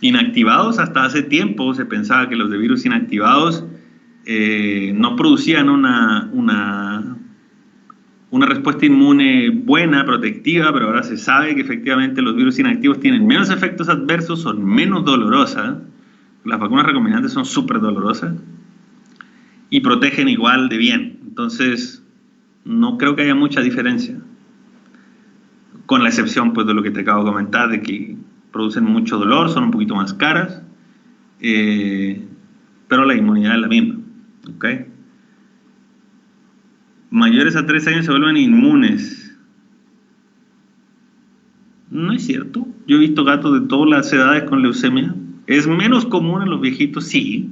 Speaker 1: inactivados. Hasta hace tiempo se pensaba que los de virus inactivados no producían una una respuesta inmune buena, protectiva, pero ahora se sabe que efectivamente los virus inactivos tienen menos efectos adversos, son menos dolorosas. Las vacunas recombinantes son súper dolorosas y protegen igual de bien. Entonces, no creo que haya mucha diferencia. Con la excepción pues, de lo que te acabo de comentar, de que producen mucho dolor, son un poquito más caras, pero la inmunidad es la misma. ¿Okay? Mayores a 3 años se vuelven inmunes. No es cierto. Yo he visto gatos de todas las edades con leucemia. Es menos común en los viejitos, sí,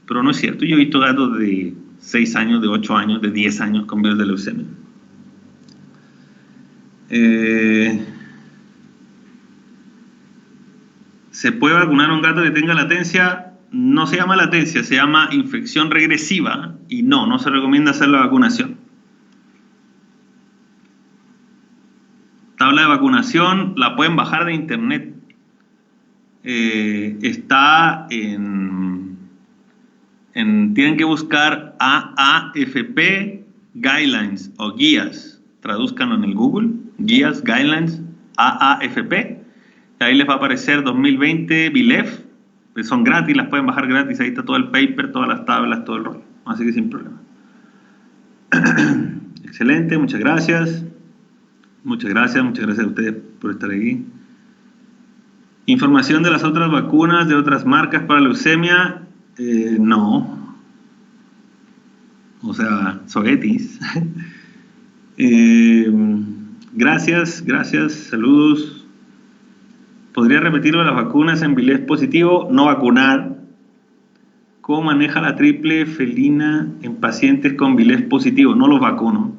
Speaker 1: pero no es cierto. Yo he visto gatos de 6 años, de 8 años, de 10 años con virus de leucemia. ¿Se puede vacunar a un gato que tenga latencia? No se llama latencia, se llama infección regresiva y no se recomienda hacer la vacunación. Tabla de vacunación, la pueden bajar de internet. Está tienen que buscar AAFP Guidelines o guías. Tradúzcanlo en el Google. Guías, Guidelines, AAFP. Ahí les va a aparecer 2020 BILEF. Son gratis, las pueden bajar gratis. Ahí está todo el paper, todas las tablas, todo el rollo. Así que sin problema. Excelente, muchas gracias. Muchas gracias a ustedes por estar aquí. Información de las otras vacunas de otras marcas para leucemia. No. O sea, Zoetis. Gracias, saludos. ¿Podría repetirlo? Las vacunas en BILEF positivo, no vacunar. ¿Cómo maneja la triple felina en pacientes con BILEF positivo? No los vacuno.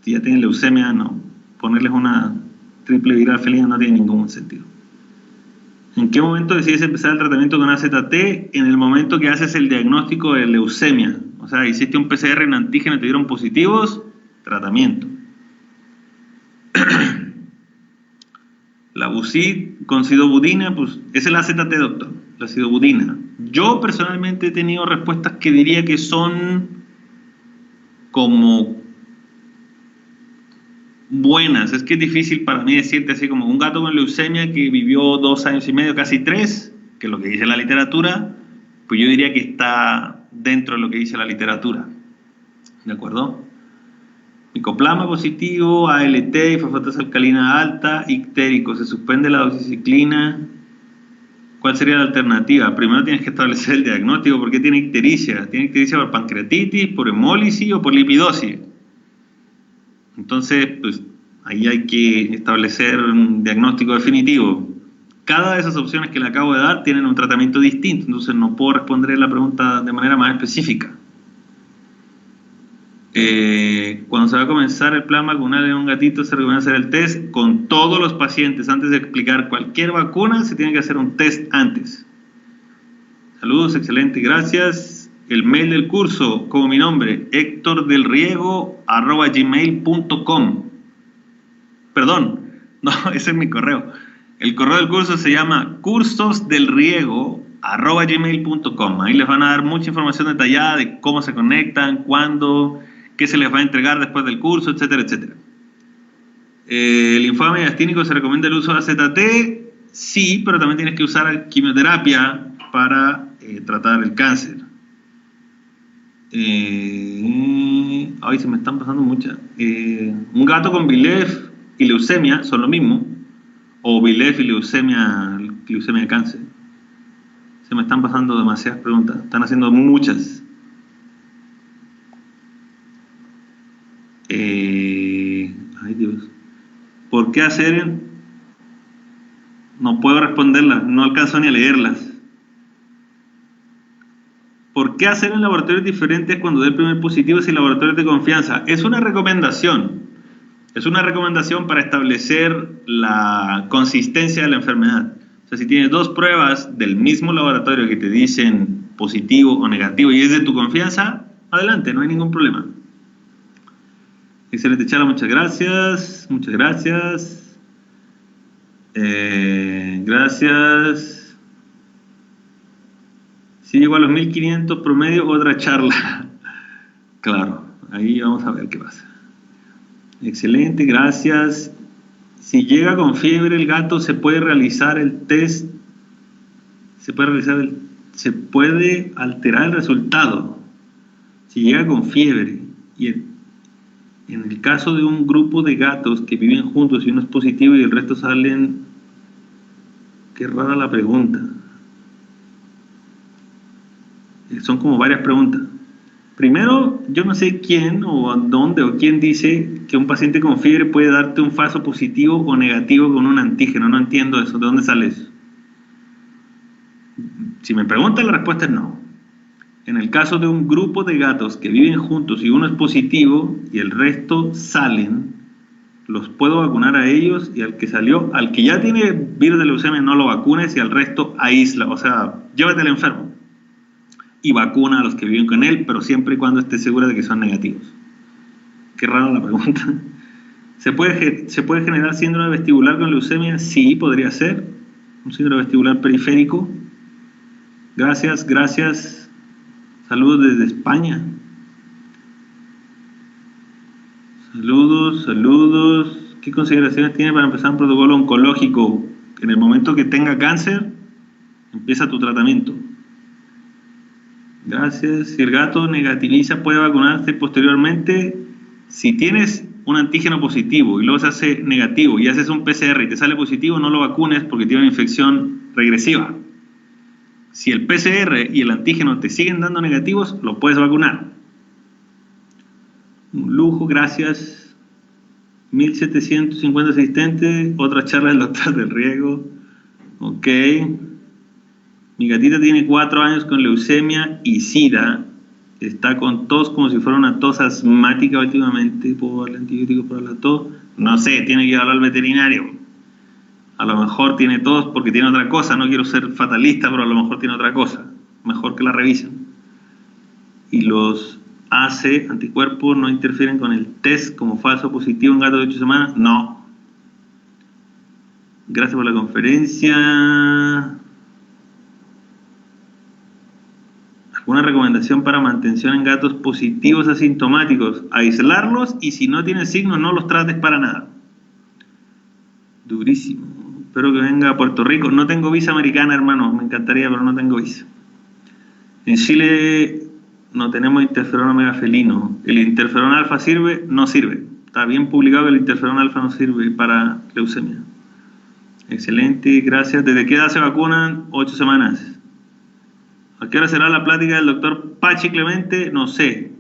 Speaker 1: Si ya tienen leucemia, no. Ponerles una triple viral felina no tiene ningún sentido. ¿En qué momento decides empezar el tratamiento con AZT? En el momento que haces el diagnóstico de leucemia. O sea, hiciste un PCR en antígeno y te dieron positivos, tratamiento. La Bucid con sidobudina, pues es el AZT, doctor, la sidobudina. Yo personalmente he tenido respuestas que diría que son como buenas. Es que es difícil para mí decirte así como un gato con leucemia que vivió 2 años y medio, casi 3, que es lo que dice la literatura, pues yo diría que está dentro de lo que dice la literatura. ¿De acuerdo? Micoplasma positivo, ALT, fosfatasa alcalina alta, ictérico, se suspende la doxiciclina. ¿Cuál sería la alternativa? Primero tienes que establecer el diagnóstico. ¿Por qué tiene ictericia? ¿Tiene ictericia por pancreatitis, por hemólisis o por lipidosis? Entonces, pues ahí hay que establecer un diagnóstico definitivo. Cada de esas opciones que le acabo de dar tienen un tratamiento distinto, entonces no puedo responder la pregunta de manera más específica. Cuando se va a comenzar el plan vacunal en un gatito, se recomienda hacer el test con todos los pacientes. Antes de explicar cualquier vacuna, se tiene que hacer un test antes. Saludos, excelente, gracias. El mail del curso, como mi nombre, hectordelriego@gmail.com. Perdón, no, ese es mi correo. El correo del curso se llama cursosdelriego@gmail.com. Ahí les van a dar mucha información detallada de cómo se conectan, cuándo, qué se les va a entregar después del curso, etcétera, etcétera. ¿El linfoma mediastínico se recomienda el uso de AZT? Sí, pero también tienes que usar quimioterapia para tratar el cáncer. Ay, se me están pasando muchas. Un gato con BILEF y leucemia son lo mismo, o BILEF y leucemia de cáncer. Se me están pasando demasiadas preguntas, están haciendo muchas. Ay Dios, ¿por qué hacer? No puedo responderlas, no alcanzo ni a leerlas. ¿Por qué hacer en laboratorios diferentes cuando dé el primer positivo si laboratorios de confianza? Es una recomendación. Es una recomendación para establecer la consistencia de la enfermedad. O sea, si tienes 2 pruebas del mismo laboratorio que te dicen positivo o negativo y es de tu confianza, adelante, no hay ningún problema. Excelente charla, muchas gracias. Muchas gracias. Gracias. Si llego a los 1500 promedio, otra charla. Claro, ahí vamos a ver qué pasa. Excelente, gracias. Si llega con fiebre el gato, ¿se puede realizar el test? ¿Se puede alterar el resultado? Si llega con fiebre y en el caso de un grupo de gatos que viven juntos y uno es positivo y el resto salen... Qué rara la pregunta. Son como varias preguntas. Primero, yo no sé quién o dónde o quién dice que un paciente con fiebre puede darte un falso positivo o negativo con un antígeno. No entiendo eso. ¿De dónde sale eso? Si me preguntan, la respuesta es no. En el caso de un grupo de gatos que viven juntos y uno es positivo y el resto salen, los puedo vacunar a ellos y al que salió, al que ya tiene virus de leucemia no lo vacunes y al resto aísla. O sea, llévate al enfermo y vacuna a los que viven con él, pero siempre y cuando esté segura de que son negativos. Qué rara la pregunta. ¿Se puede generar síndrome vestibular con leucemia? Sí, podría ser. Un síndrome vestibular periférico. Gracias, gracias. Saludos desde España. Saludos, saludos. ¿Qué consideraciones tiene para empezar un protocolo oncológico? En el momento que tenga cáncer, empieza tu tratamiento. Gracias. Si el gato negativiza, puede vacunarse posteriormente. Si tienes un antígeno positivo y luego se hace negativo y haces un PCR y te sale positivo, no lo vacunes porque tiene una infección regresiva. Si el PCR y el antígeno te siguen dando negativos, lo puedes vacunar. Un lujo, gracias. 1750 asistentes. Otra charla del doctor del riego. Ok. Mi gatita tiene 4 años con leucemia y SIDA. Está con tos como si fuera una tos asmática últimamente. ¿Puedo darle antibióticos para la tos? No sé, tiene que llevarlo al veterinario. A lo mejor tiene tos porque tiene otra cosa. No quiero ser fatalista, pero a lo mejor tiene otra cosa. Mejor que la revisen. Y los anticuerpos no interfieren con el test como falso positivo en gato de 8 semanas. No. Gracias por la conferencia. ¿Alguna recomendación para mantención en gatos positivos asintomáticos? Aislarlos y si no tienen signos no los trates para nada. Durísimo. Espero que venga a Puerto Rico. No tengo visa americana, hermano. Me encantaría, pero no tengo visa. En Chile no tenemos interferón omega felino. ¿El interferón alfa sirve? No sirve. Está bien publicado que el interferón alfa no sirve para leucemia. Excelente, gracias. ¿Desde qué edad se vacunan? 8 semanas. ¿A qué hora será la plática del doctor Pachi Clemente? No sé.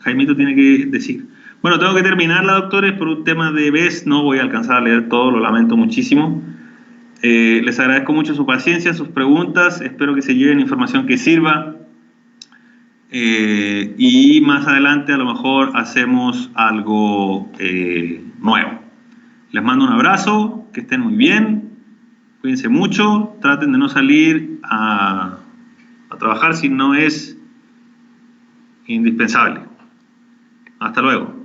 Speaker 1: Jaimito tiene que decir. Bueno, tengo que terminarla, doctores, por un tema de vez. No voy a alcanzar a leer todo, lo lamento muchísimo. Les agradezco mucho su paciencia, sus preguntas. Espero que se lleven información que sirva. Y más adelante a lo mejor hacemos algo nuevo. Les mando un abrazo, que estén muy bien. Cuídense mucho. Traten de no salir a trabajar si no es indispensable. Hasta luego.